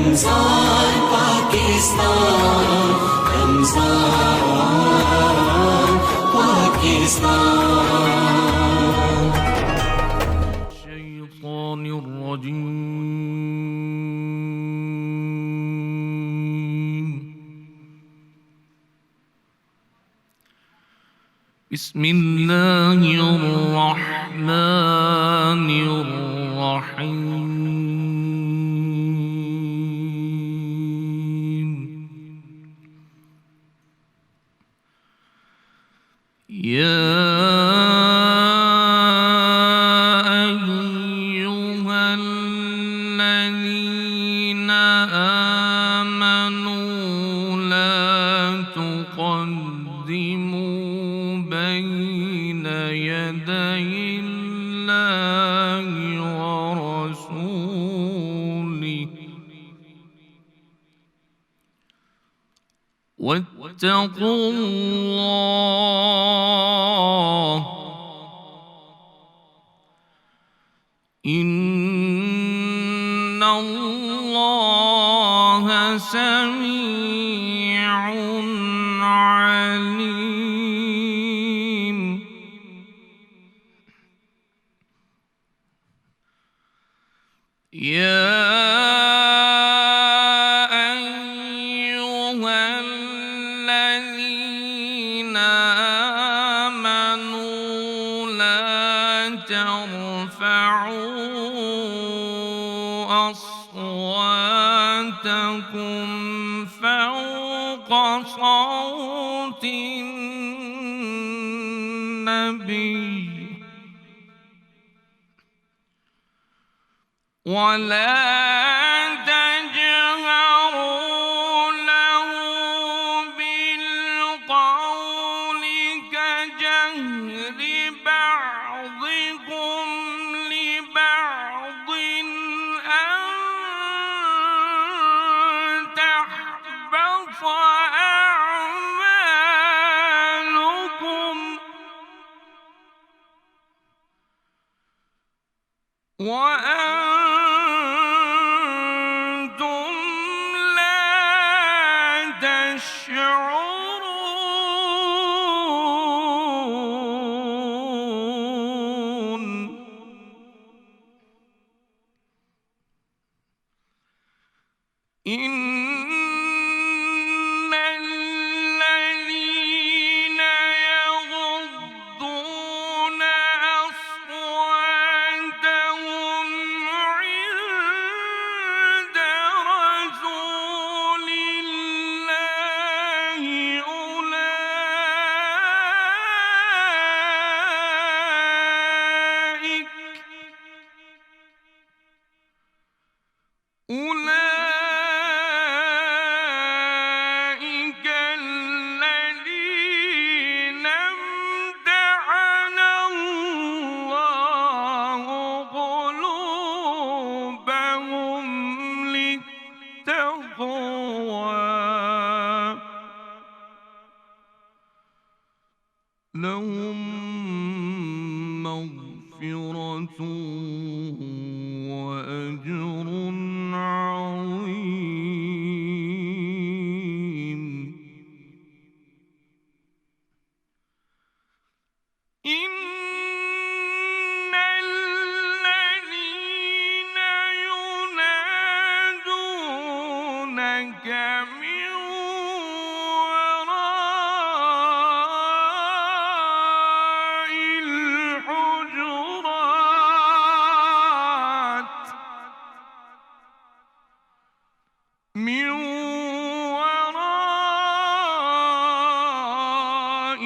رمضان پاکستان، رمضان پاکستان. الشیطان الرجیم. بسم اللہ الرحمن الرحیم. یا ایھا الذین آمنوا لا تقدموا بین یدی اللہ ورسولہ واتقوا اللہ ان اللہ سمیع علیم. یا أصواتكم فوق صوت النبي ولا تجهروا له بالقول كجهر بعضكم لبعض أن تحبط أعمالكم وأنتم لا تشعرون. إن الذين يغضون أصواتهم عند رسول الله أولئك الذين امتحن الله قلوبهم للتقوى لهم مغفرة وأجر عظيم. إن الذين ينادونك من وراء الحجرات من وراء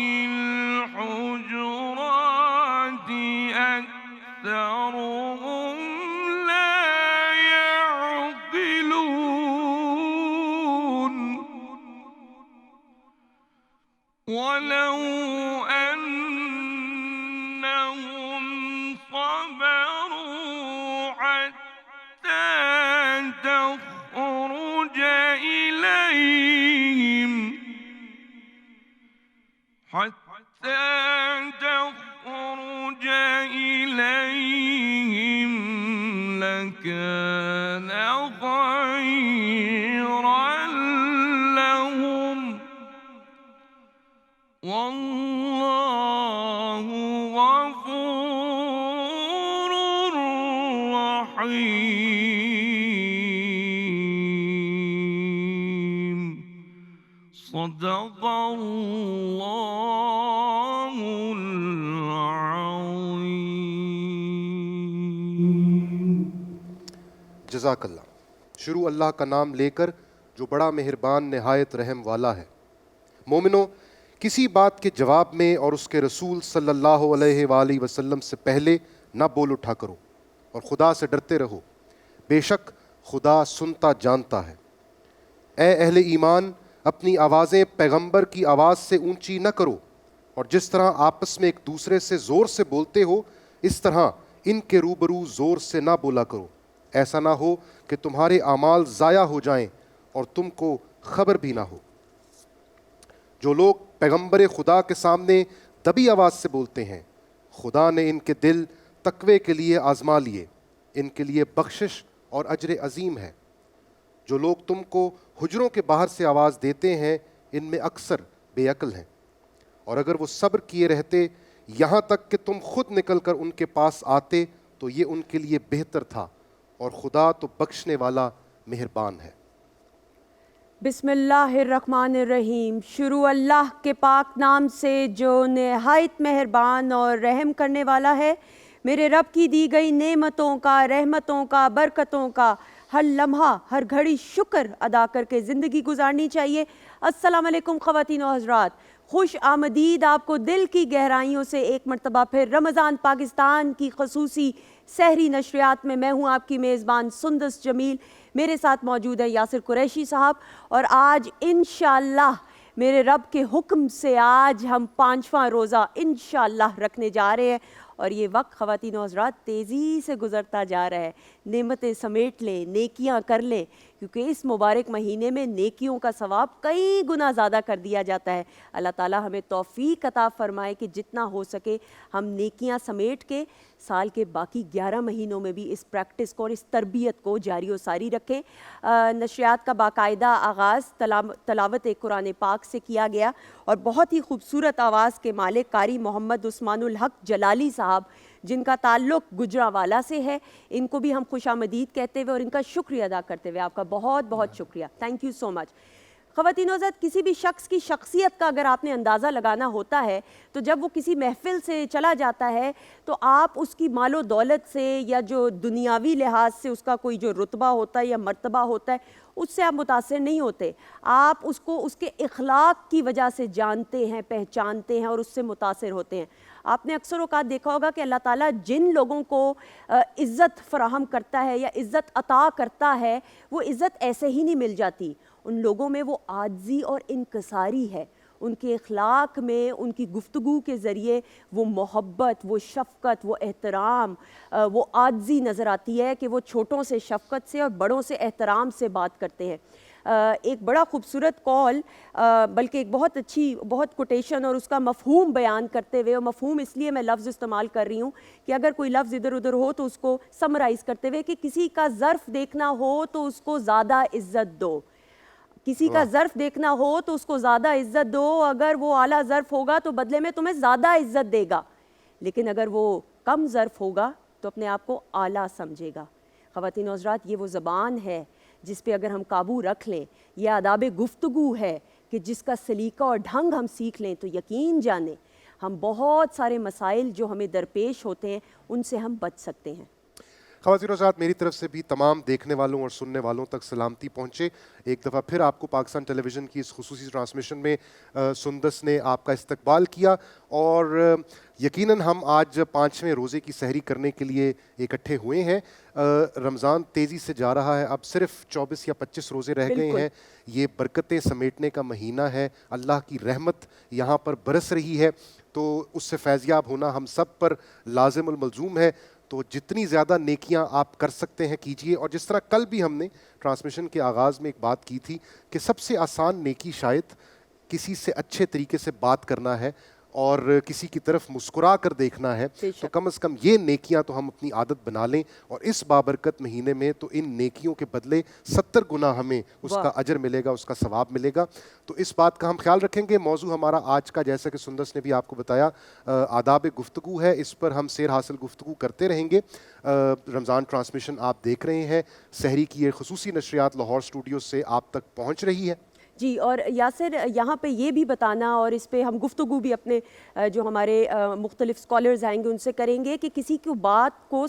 الحجرات أكثرهم لا يعقلون. ولو أنهم صبروا حتى تخرج لكان خيرا لهم والله غفور رحيم. صدق الله العظيم. جزاک اللہ. شروع اللہ کا نام لے کر جو بڑا مہربان نہایت رحم والا ہے. مومنو، کسی بات کے جواب میں اور اس کے رسول صلی اللہ علیہ وآلہ وسلم سے پہلے نہ بول اٹھا کرو اور خدا سے ڈرتے رہو، بے شک خدا سنتا جانتا ہے. اے اہل ایمان، اپنی آوازیں پیغمبر کی آواز سے اونچی نہ کرو، اور جس طرح آپس میں ایک دوسرے سے زور سے بولتے ہو اس طرح ان کے روبرو زور سے نہ بولا کرو، ایسا نہ ہو کہ تمہارے اعمال ضائع ہو جائیں اور تم کو خبر بھی نہ ہو. جو لوگ پیغمبر خدا کے سامنے دبی آواز سے بولتے ہیں، خدا نے ان کے دل تقوی کے لیے آزما لیے، ان کے لیے بخشش اور اجر عظیم ہے. جو لوگ تم کو حجروں کے باہر سے آواز دیتے ہیں ان میں اکثر بے عقل ہیں، اور اگر وہ صبر کیے رہتے یہاں تک کہ تم خود نکل کر ان کے پاس آتے تو یہ ان کے لیے بہتر تھا، اور خدا تو بخشنے والا مہربان ہے. بسم اللہ الرحمن الرحیم. شروع اللہ کے پاک نام سے جو نہایت مہربان اور رحم کرنے والا ہے. میرے رب کی دی گئی نعمتوں کا، رحمتوں کا، برکتوں کا ہر لمحہ ہر گھڑی شکر ادا کر کے زندگی گزارنی چاہیے. السلام علیکم خواتین و حضرات، خوش آمدید آپ کو دل کی گہرائیوں سے ایک مرتبہ پھر رمضان پاکستان کی خصوصی سحری نشریات میں. میں ہوں آپ کی میزبان سندس جمیل، میرے ساتھ موجود ہے یاسر قریشی صاحب، اور آج انشاءاللہ میرے رب کے حکم سے آج ہم 5واں روزہ انشاءاللہ رکھنے جا رہے ہیں. اور یہ وقت خواتین و حضرات تیزی سے گزرتا جا رہا ہے. نعمتیں سمیٹ لیں، نیکیاں کر لیں، کیونکہ اس مبارک مہینے میں نیکیوں کا ثواب کئی گنا زیادہ کر دیا جاتا ہے. اللہ تعالی ہمیں توفیق عطا فرمائے کہ جتنا ہو سکے ہم نیکیاں سمیٹ کے سال کے باقی 11 مہینوں میں بھی اس پریکٹس کو اور اس تربیت کو جاری و ساری رکھیں. نشریات کا باقاعدہ آغاز تلاوت قرآن پاک سے کیا گیا، اور بہت ہی خوبصورت آواز کے مالک قاری محمد عثمان الحق جلالی صاحب، جن کا تعلق گجرانوالہ سے ہے، ان کو بھی ہم خوش آمدید کہتے ہوئے اور ان کا شکریہ ادا کرتے ہوئے آپ کا بہت بہت شکریہ. تھینک یو سو مچ. خواتین و حضرات، کسی بھی شخص کی شخصیت کا اگر آپ نے اندازہ لگانا ہوتا ہے تو جب وہ کسی محفل سے چلا جاتا ہے تو آپ اس کی مال و دولت سے یا جو دنیاوی لحاظ سے اس کا کوئی جو رتبہ ہوتا ہے یا مرتبہ ہوتا ہے اس سے آپ متاثر نہیں ہوتے. آپ اس کو اس کے اخلاق کی وجہ سے جانتے ہیں، پہچانتے ہیں اور اس سے متاثر ہوتے ہیں. آپ نے اکثر اوقات دیکھا ہوگا کہ اللہ تعالیٰ جن لوگوں کو عزت فراہم کرتا ہے یا عزت عطا کرتا ہے وہ عزت ایسے ہی نہیں مل جاتی. ان لوگوں میں وہ عاجزی اور انکساری ہے، ان کے اخلاق میں، ان کی گفتگو کے ذریعے وہ محبت، وہ شفقت، وہ احترام، وہ عاجزی نظر آتی ہے کہ وہ چھوٹوں سے شفقت سے اور بڑوں سے احترام سے بات کرتے ہیں. ایک بڑا خوبصورت قول، بلکہ ایک بہت اچھی بہت کوٹیشن اور اس کا مفہوم بیان کرتے ہوئے، اور مفہوم اس لیے میں لفظ استعمال کر رہی ہوں کہ اگر کوئی لفظ ادھر ادھر ہو تو اس کو سمرائز کرتے ہوئے کہ کسی کا ظرف دیکھنا ہو تو اس کو زیادہ عزت دو. کسی کا ظرف دیکھنا ہو تو اس کو زیادہ عزت دو. اگر وہ اعلیٰ ظرف ہوگا تو بدلے میں تمہیں زیادہ عزت دے گا، لیکن اگر وہ کم ظرف ہوگا تو اپنے آپ کو اعلیٰ سمجھے گا. خواتین و حضرات، یہ وہ زبان ہے جس پہ اگر ہم قابو رکھ لیں، یہ آداب گفتگو ہے کہ جس کا سلیقہ اور ڈھنگ ہم سیکھ لیں تو یقین جانیں ہم بہت سارے مسائل جو ہمیں درپیش ہوتے ہیں ان سے ہم بچ سکتے ہیں. خواتین و حضرات، میری طرف سے بھی تمام دیکھنے والوں اور سننے والوں تک سلامتی پہنچے. ایک دفعہ پھر آپ کو پاکستان ٹیلی ویژن کی اس خصوصی ٹرانسمیشن میں سندس نے آپ کا استقبال کیا، اور یقیناً ہم آج 5ویں روزے کی سحری کرنے کے لیے اکٹھے ہوئے ہیں. رمضان تیزی سے جا رہا ہے، اب صرف 24 یا 25 روزے رہ گئے ہیں. یہ برکتیں سمیٹنے کا مہینہ ہے، اللہ کی رحمت یہاں پر برس رہی ہے، تو اس سے فیضیاب ہونا ہم سب پر لازم الملزوم ہے. تو جتنی زیادہ نیکیاں آپ کر سکتے ہیں کیجئے. اور جس طرح کل بھی ہم نے ٹرانسمیشن کے آغاز میں ایک بات کی تھی کہ سب سے آسان نیکی شاید کسی سے اچھے طریقے سے بات کرنا ہے. اور کسی کی طرف مسکرا کر دیکھنا ہے تو کم از کم یہ نیکیاں تو ہم اپنی عادت بنا لیں, اور اس بابرکت مہینے میں تو ان نیکیوں کے بدلے 70 گنا ہمیں اس کا اجر ملے گا, اس کا ثواب ملے گا. تو اس بات کا ہم خیال رکھیں گے. موضوع ہمارا آج کا, جیسا کہ سندس نے بھی آپ کو بتایا, آداب گفتگو ہے. اس پر ہم سیر حاصل گفتگو کرتے رہیں گے. رمضان ٹرانسمیشن آپ دیکھ رہے ہیں, سحری کی یہ خصوصی نشریات لاہور اسٹوڈیو سے آپ تک پہنچ رہی ہے. جی, اور یاسر یہاں پہ یہ بھی بتانا, اور اس پہ ہم گفتگو بھی اپنے جو ہمارے مختلف اسکالرز آئیں گے ان سے کریں گے, کہ کسی کی بات کو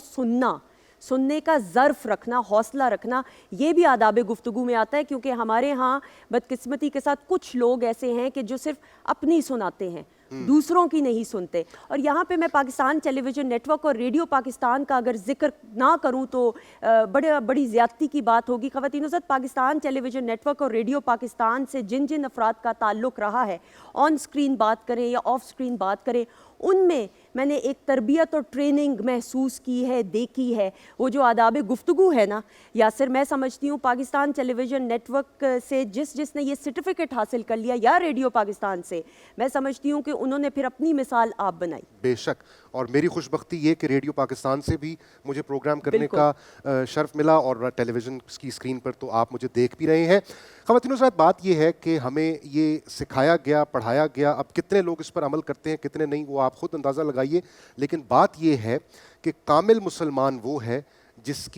سننے کا ظرف رکھنا, حوصلہ رکھنا, یہ بھی آداب گفتگو میں آتا ہے. کیونکہ ہمارے ہاں بدقسمتی کے ساتھ کچھ لوگ ایسے ہیں کہ جو صرف اپنی سناتے ہیں, دوسروں کی نہیں سنتے. اور یہاں پہ میں پاکستان ٹیلی ویژن نیٹ ورک اور ریڈیو پاکستان کا اگر ذکر نہ کروں تو بڑی زیادتی کی بات ہوگی. خواتین و حضرات, پاکستان ٹیلی ویژن نیٹ ورک اور ریڈیو پاکستان سے جن افراد کا تعلق رہا ہے, آن سکرین بات کریں یا آف سکرین بات کریں, ان میں نے ایک تربیت اور ٹریننگ محسوس کی ہے, دیکھی ہے. وہ جو آداب گفتگو ہے نا یاسر, میں سمجھتی ہوں پاکستان ٹیلی ویژن نیٹ ورک سے جس نے یہ سرٹیفکیٹ حاصل کر لیا, یا ریڈیو پاکستان سے, میں سمجھتی ہوں کہ انہوں نے پھر اپنی مثال آپ بنائی. بے شک, اور میری خوش بختی یہ کہ ریڈیو پاکستان سے بھی مجھے پروگرام کرنے کا شرف ملا, اور ٹیلی ویژن کی اسکرین پر تو آپ مجھے دیکھ بھی رہے ہیں. خواتین و حضرات, بات یہ ہے کہ ہمیں یہ سکھایا گیا, پڑھایا گیا. اب کتنے لوگ اس پر عمل کرتے ہیں, کتنے نہیں, وہ آپ خود اندازہ لگائیے. لیکن بات یہ ہے کہ کامل مسلمان وہ ہے جس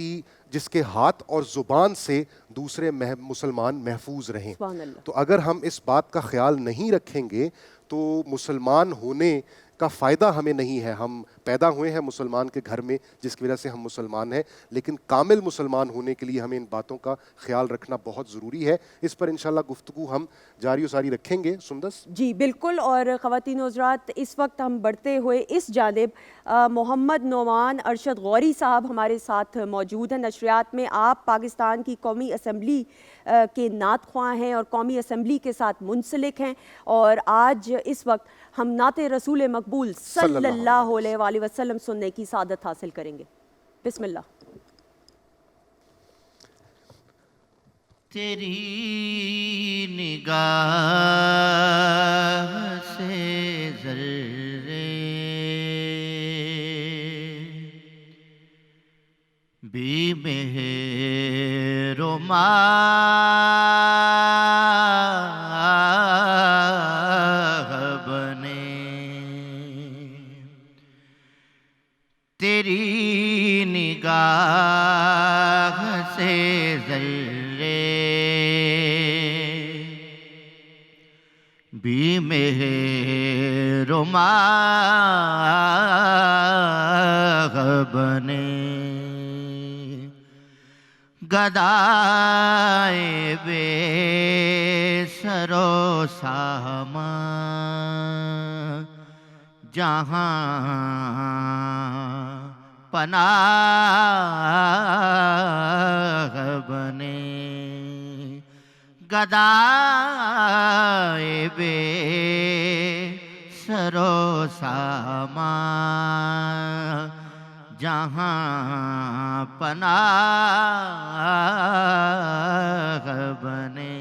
کے ہاتھ اور زبان سے دوسرے مسلمان محفوظ رہیں. تو اگر ہم اس بات کا خیال نہیں رکھیں گے تو مسلمان ہونے کا فائدہ ہمیں نہیں ہے. ہم پیدا ہوئے ہیں مسلمان کے گھر میں, جس کی وجہ سے ہم مسلمان ہیں, لیکن کامل مسلمان ہونے کے لیے ہمیں ان باتوں کا خیال رکھنا بہت ضروری ہے. اس پر انشاءاللہ گفتگو ہم جاری و ساری رکھیں گے. سندس جی بالکل. اور خواتین و حضرات, اس وقت ہم بڑھتے ہوئے اس جانب محمد نعمان ارشد غوری صاحب ہمارے ساتھ موجود ہیں. نشریات میں آپ پاکستان کی قومی اسمبلی کے نعت خواں ہیں اور قومی اسمبلی کے ساتھ منسلک ہیں, اور آج اس وقت ہم نعت رسول مقبول صلی اللہ علیہ وآلہ وسلم سننے کی سعادت حاصل کریں گے. بسم اللہ. تیری نگاہ سے ذرے بھی مہر و بنے, تیری نگاہ سے ذرے بھی مہر و بنے, گدائے بے سر و سامان جہاں پناہ بنے, گدائے بے سر و سامان جہاں پناہ بنے.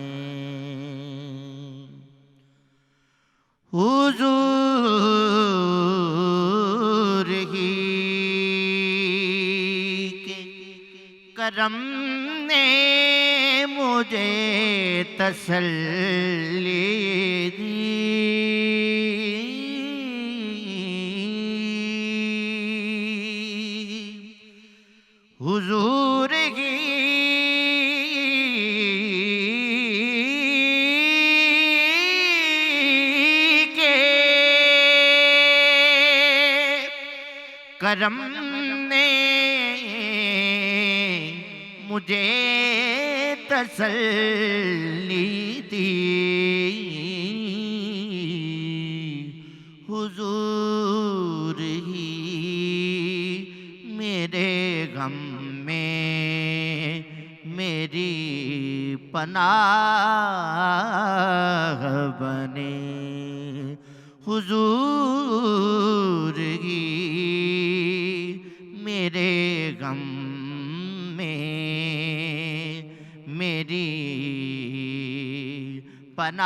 حضور ہی کے کرم نے مجھے تسلی دی, حضور ہی کے کرم نے مجھے تسلی دی, حضور ہی میرے غم میں میری پناہ بنے, حضور ہی میرے غم میں میری پناہ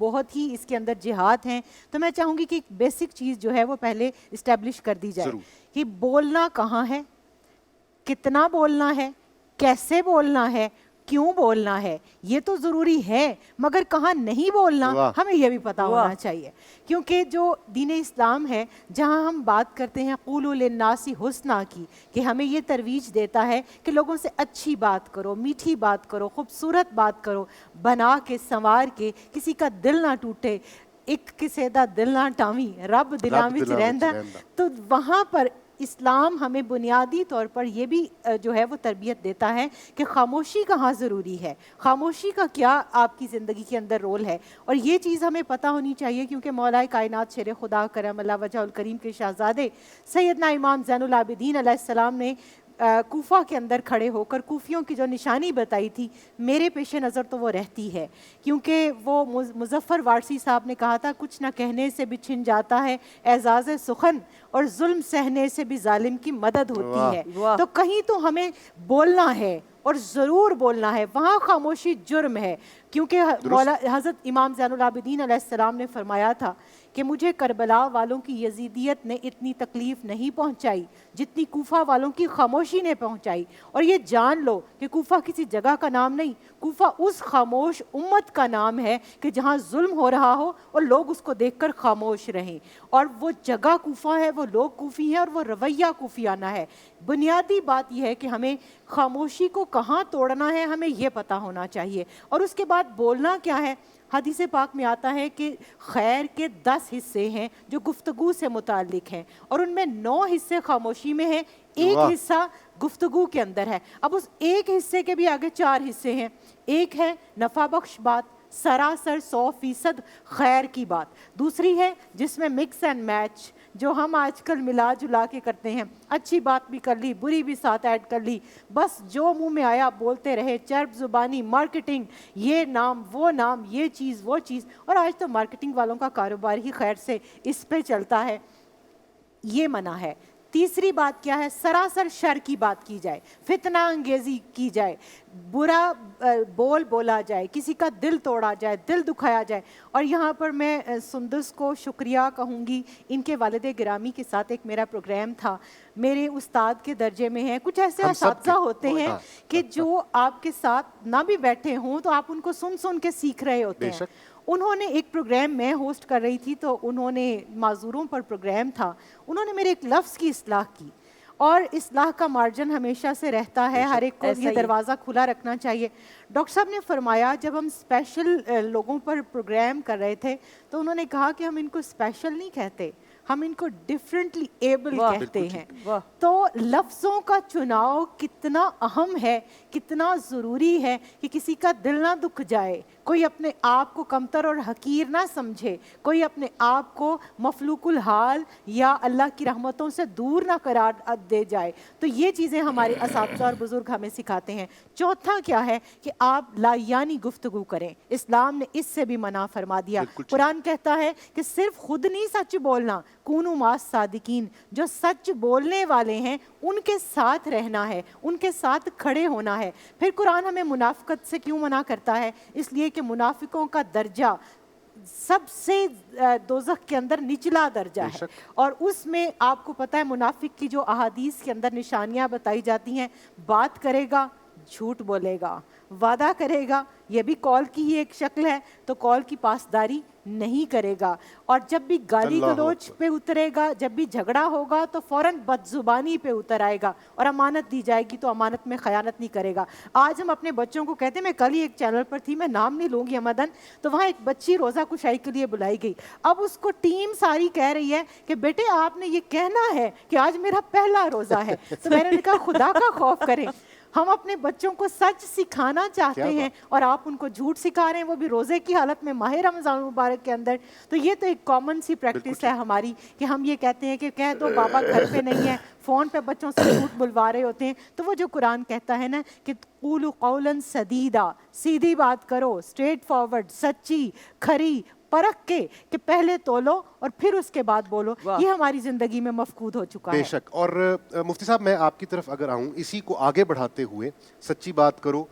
بہت ہی اس کے اندر جہاد ہیں. تو میں چاہوں گی کہ ایک بیسک چیز جو ہے وہ پہلے اسٹیبلش کر دی جائے کہ بولنا کہاں ہے, کتنا بولنا ہے, کیسے بولنا ہے, کیوں بولنا ہے, یہ تو ضروری ہے, مگر کہاں نہیں بولنا ہمیں یہ بھی پتہ ہونا چاہیے. کیونکہ جو دین اسلام ہے جہاں ہم بات کرتے ہیں قولوا للناس حسنا کی, کہ ہمیں یہ ترویج دیتا ہے کہ لوگوں سے اچھی بات کرو, میٹھی بات کرو, خوبصورت بات کرو, بنا کے سنوار کے, کسی کا دل نہ ٹوٹے, ایک کسی دا دل نہ ٹاوی رب دلاں وچ رہندا. تو وہاں پر اسلام ہمیں بنیادی طور پر یہ بھی جو ہے وہ تربیت دیتا ہے کہ خاموشی کہاں ضروری ہے, خاموشی کا کیا آپ کی زندگی کے اندر رول ہے. اور یہ چیز ہمیں پتہ ہونی چاہیے کیونکہ مولا کائنات شیر خدا کرم اللہ وجہ الکریم کے شہزادے سیدنا امام زین العابدین علیہ السلام نے کوفہ کے اندر کھڑے ہو کر کوفیوں کی جو نشانی بتائی تھی, میرے پیش نظر تو وہ رہتی ہے. کیونکہ وہ مظفر وارسی صاحب نے کہا تھا کچھ نہ کہنے سے بھی چھن جاتا ہے اعزاز سخن, اور ظلم سہنے سے بھی ظالم کی مدد ہوتی ہے. تو کہیں تو ہمیں بولنا ہے اور ضرور بولنا ہے, وہاں خاموشی جرم ہے. کیونکہ مولا حضرت امام زین العابدین علیہ السلام نے فرمایا تھا کہ مجھے کربلا والوں کی یزیدیت نے اتنی تکلیف نہیں پہنچائی جتنی کوفہ والوں کی خاموشی نے پہنچائی. اور یہ جان لو کہ کوفہ کسی جگہ کا نام نہیں, کوفہ اس خاموش امت کا نام ہے کہ جہاں ظلم ہو رہا ہو اور لوگ اس کو دیکھ کر خاموش رہیں. اور وہ جگہ کوفہ ہے, وہ لوگ کوفی ہیں, اور وہ رویہ کوفیانہ ہے. بنیادی بات یہ ہے کہ ہمیں خاموشی کو کہاں توڑنا ہے ہمیں یہ پتہ ہونا چاہیے. اور اس کے بعد بولنا کیا ہے. حدیث پاک میں آتا ہے کہ خیر کے 10 حصے ہیں جو گفتگو سے متعلق ہیں, اور ان میں 9 حصے خاموشی میں ہیں, ایک حصہ گفتگو کے اندر ہے. اب اس ایک حصے کے بھی آگے 4 حصے ہیں. ایک ہے نفع بخش بات, سراسر 100% خیر کی بات. دوسری ہے جس میں مکس اینڈ میچ, جو ہم آج کل ملا جلا کے کرتے ہیں, اچھی بات بھی کر لی, بری بھی ساتھ ایڈ کر لی, بس جو منہ میں آیا بولتے رہے, چرب زبانی, مارکیٹنگ, یہ نام وہ نام, یہ چیز وہ چیز. اور آج تو مارکیٹنگ والوں کا کاروبار ہی خیر سے اس پہ چلتا ہے. یہ منع ہے. تیسری بات کیا ہے, سراسر شر کی بات کی جائے, فتنہ انگیزی کی جائے, برا بول بولا جائے, کسی کا دل توڑا جائے, دل دکھایا جائے. اور یہاں پر میں سندس کو شکریہ کہوں گی, ان کے والد گرامی کے ساتھ ایک میرا پروگرام تھا, میرے استاد کے درجے میں ہیں. کچھ ایسے اساتذہ ہوتے ہیں کہ جو آپ کے ساتھ نہ بھی بیٹھے ہوں تو آپ ان کو سن سن کے سیکھ رہے ہوتے ہیں. انہوں نے ایک پروگرام میں ہوسٹ کر رہی تھی, تو انہوں نے معذوروں پر پروگرام تھا, انہوں نے میرے ایک لفظ کی اصلاح کی. اور اصلاح کا مارجن ہمیشہ سے رہتا ہے, ہر ایک کو یہ دروازہ کھلا رکھنا چاہیے. ڈاکٹر صاحب نے فرمایا جب ہم اسپیشل لوگوں پر پروگرام کر رہے تھے تو انہوں نے کہا کہ ہم ان کو اسپیشل نہیں کہتے, ہم ان کو ڈفرینٹلی ایبل کہتے ہیں. تو لفظوں کا چناؤ کتنا اہم ہے, کتنا ضروری ہے کہ کسی کا دل نہ دکھ جائے, کوئی اپنے آپ کو کمتر اور حقیر نہ سمجھے, کوئی اپنے آپ کو مفلوق الحال یا اللہ کی رحمتوں سے دور نہ قرار دے جائے. تو یہ چیزیں ہمارے اساتذہ اور بزرگ ہمیں سکھاتے ہیں. چوتھا کیا ہے کہ آپ لایانی گفتگو کریں, اسلام نے اس سے بھی منع فرما دیا. قرآن کہتا ہے کہ صرف خود نہیں سچ بولنا, کونوا ماس صادقین, جو سچ بولنے والے ہیں ان کے ساتھ رہنا ہے, ان کے ساتھ کھڑے ہونا ہے. پھر قرآن ہمیں منافقت سے کیوں منع کرتا ہے؟ اس لیے کہ منافقوں کا درجہ سب سے دوزخ کے اندر نچلا درجہ ہے. اور اس میں آپ کو پتہ ہے منافق کی جو احادیث کے اندر نشانیاں بتائی جاتی ہیں, بات کرے گا جھوٹ بولے گا, وعدہ کرے گا, یہ بھی کال کی ہی ایک شکل ہے, تو کال کی پاسداری نہیں کرے گا. اور جب بھی گالی گلوچ پہ اترے گا, جب بھی جھگڑا ہوگا تو فوراً بد زبانی پہ اتر آئے گا, اور امانت دی جائے گی تو امانت میں خیانت نہیں کرے گا. آج ہم اپنے بچوں کو کہتے ہیں, میں کل ہی ایک چینل پر تھی, میں نام نہیں لوں گی مدن, تو وہاں ایک بچی روزہ کشائی کے لیے بلائی گئی. اب اس کو ٹیم ساری کہہ رہی ہے کہ بیٹے آپ نے یہ کہنا ہے کہ آج میرا پہلا روزہ ہے. تو میں نے کہا خدا کا خوف کریں, ہم اپنے بچوں کو سچ سکھانا چاہتے ہیں اور آپ ان کو جھوٹ سکھا رہے ہیں, وہ بھی روزے کی حالت میں, ماہ رمضان مبارک کے اندر. تو یہ تو ایک کامن سی پریکٹس ہے ہماری کہ ہم یہ کہتے ہیں کہ کہہ دو بابا گھر پہ نہیں ہے, فون پہ بچوں سے جھوٹ بلوا رہے ہوتے ہیں. تو وہ جو قرآن کہتا ہے نا کہ قولوا قولا سدیدا, سیدھی بات کرو, اسٹریٹ فارورڈ, سچی, کھری, پرکھ کے کہ پہلے تولو اور پھر اس کے بعد بولو, یہ ہماری زندگی میں مفقود ہو چکا ہے. بے شک. اور مفتی صاحب میں آپ کی طرف اگر آؤں, اسی کو آگے بڑھاتے ہوئے, سچی بات کرو,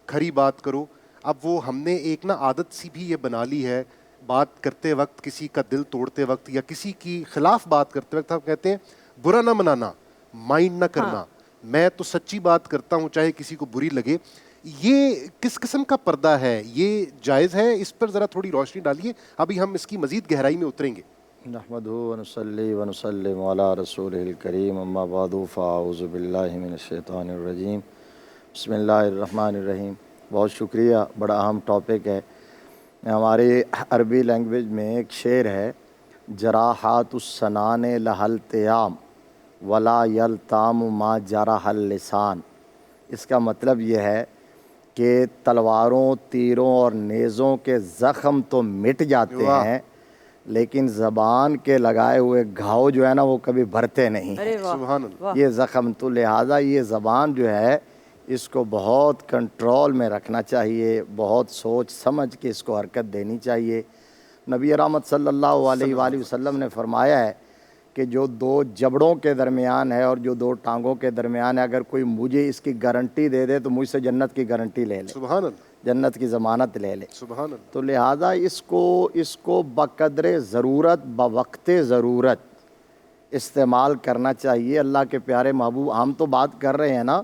کھری بات کرو. اب وہ ہم نے ایک نا عادت سی بھی یہ بنا لی ہے بات کرتے وقت, کسی کا دل توڑتے وقت یا کسی کی خلاف بات کرتے وقت ہم کہتے ہیں برا نہ منانا, مائنڈ نہ کرنا, میں تو سچی بات کرتا ہوں چاہے کسی کو بری لگے. یہ کس قسم کا پردہ ہے, یہ جائز ہے؟ اس پر ذرا تھوڑی روشنی ڈالیے, ابھی ہم اس کی مزید گہرائی میں اتریں گے. نحمدہ ونصلی ونسلم علی رسولہ الکریم, اما بعد فاعوذ باللہ من الشیطان الرجیم, بسم اللہ الرحمن الرحیم. بہت شکریہ, بڑا اہم ٹاپک ہے. ہماری عربی لینگویج میں ایک شعر ہے, جراحات السنان لہل تیام ولا یلتام ما جرح اللسان. اس کا مطلب یہ ہے کہ تلواروں, تیروں اور نیزوں کے زخم تو مٹ جاتے ہیں, لیکن زبان کے لگائے ہوئے گھاؤ جو ہے نا وہ کبھی بھرتے نہیں. سبحان اللہ. یہ زخم تو, لہٰذا یہ زبان جو ہے اس کو بہت کنٹرول میں رکھنا چاہیے, بہت سوچ سمجھ کے اس کو حرکت دینی چاہیے. نبی رحمت صلی اللہ علیہ وآلہ وسلم نے فرمایا ہے کہ جو دو جبڑوں کے درمیان ہے اور جو دو ٹانگوں کے درمیان ہے, اگر کوئی مجھے اس کی گارنٹی دے دے تو مجھ سے جنت کی گارنٹی لے لے, سبحان اللہ, جنت کی ضمانت لے لے. سبحان اللہ. تو لہٰذا اس کو بقدر ضرورت, بوقت ضرورت استعمال کرنا چاہیے. اللہ کے پیارے محبوب, ہم تو بات کر رہے ہیں نا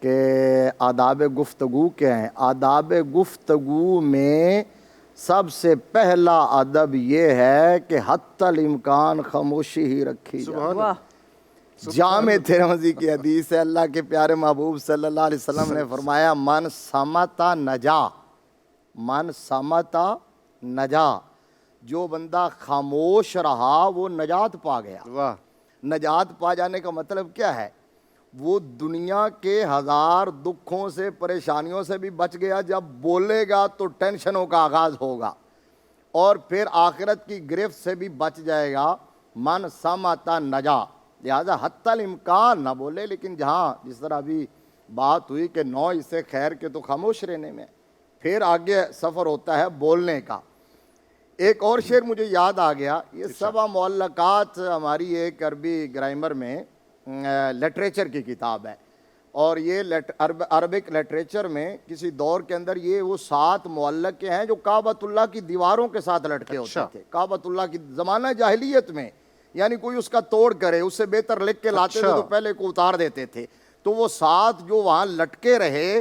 کہ آداب گفتگو کیا ہیں. آداب گفتگو میں سب سے پہلا ادب یہ ہے کہ حتی الامکان خاموشی ہی رکھی جائے. جامع ترمذی کی حدیث ہے, اللہ کے پیارے محبوب صلی اللہ علیہ وسلم نے فرمایا, من صمتا نجا, من صمتا نجا. جو بندہ خاموش رہا وہ نجات پا گیا. واہ. نجات پا جانے کا مطلب کیا ہے؟ وہ دنیا کے ہزار دکھوں سے, پریشانیوں سے بھی بچ گیا. جب بولے گا تو ٹینشنوں کا آغاز ہوگا, اور پھر آخرت کی گرفت سے بھی بچ جائے گا. من صمتا نجا. لہٰذا حتی الامکان نہ بولے, لیکن جہاں جس طرح ابھی بات ہوئی کہ نو اس سے خیر کے تو خاموش رہنے میں, پھر آگے سفر ہوتا ہے بولنے کا. ایک اور شعر مجھے یاد آ گیا. یہ سبع معلقات ہماری ایک عربی گرامر میں لٹریچر کی کتاب ہے, اور یہ عربک لٹریچر میں کسی دور کے اندر یہ وہ 7 معلقے ہیں جو کعبۃ اللہ کی دیواروں کے ساتھ لٹکے ہوتے تھے. کعبۃ اللہ کی زمانہ جاہلیت میں, یعنی کوئی اس کا توڑ کرے, اس سے بہتر لکھ کے لاتے تھے تو پہلے کو اتار دیتے تھے. تو وہ 7 جو وہاں لٹکے رہے,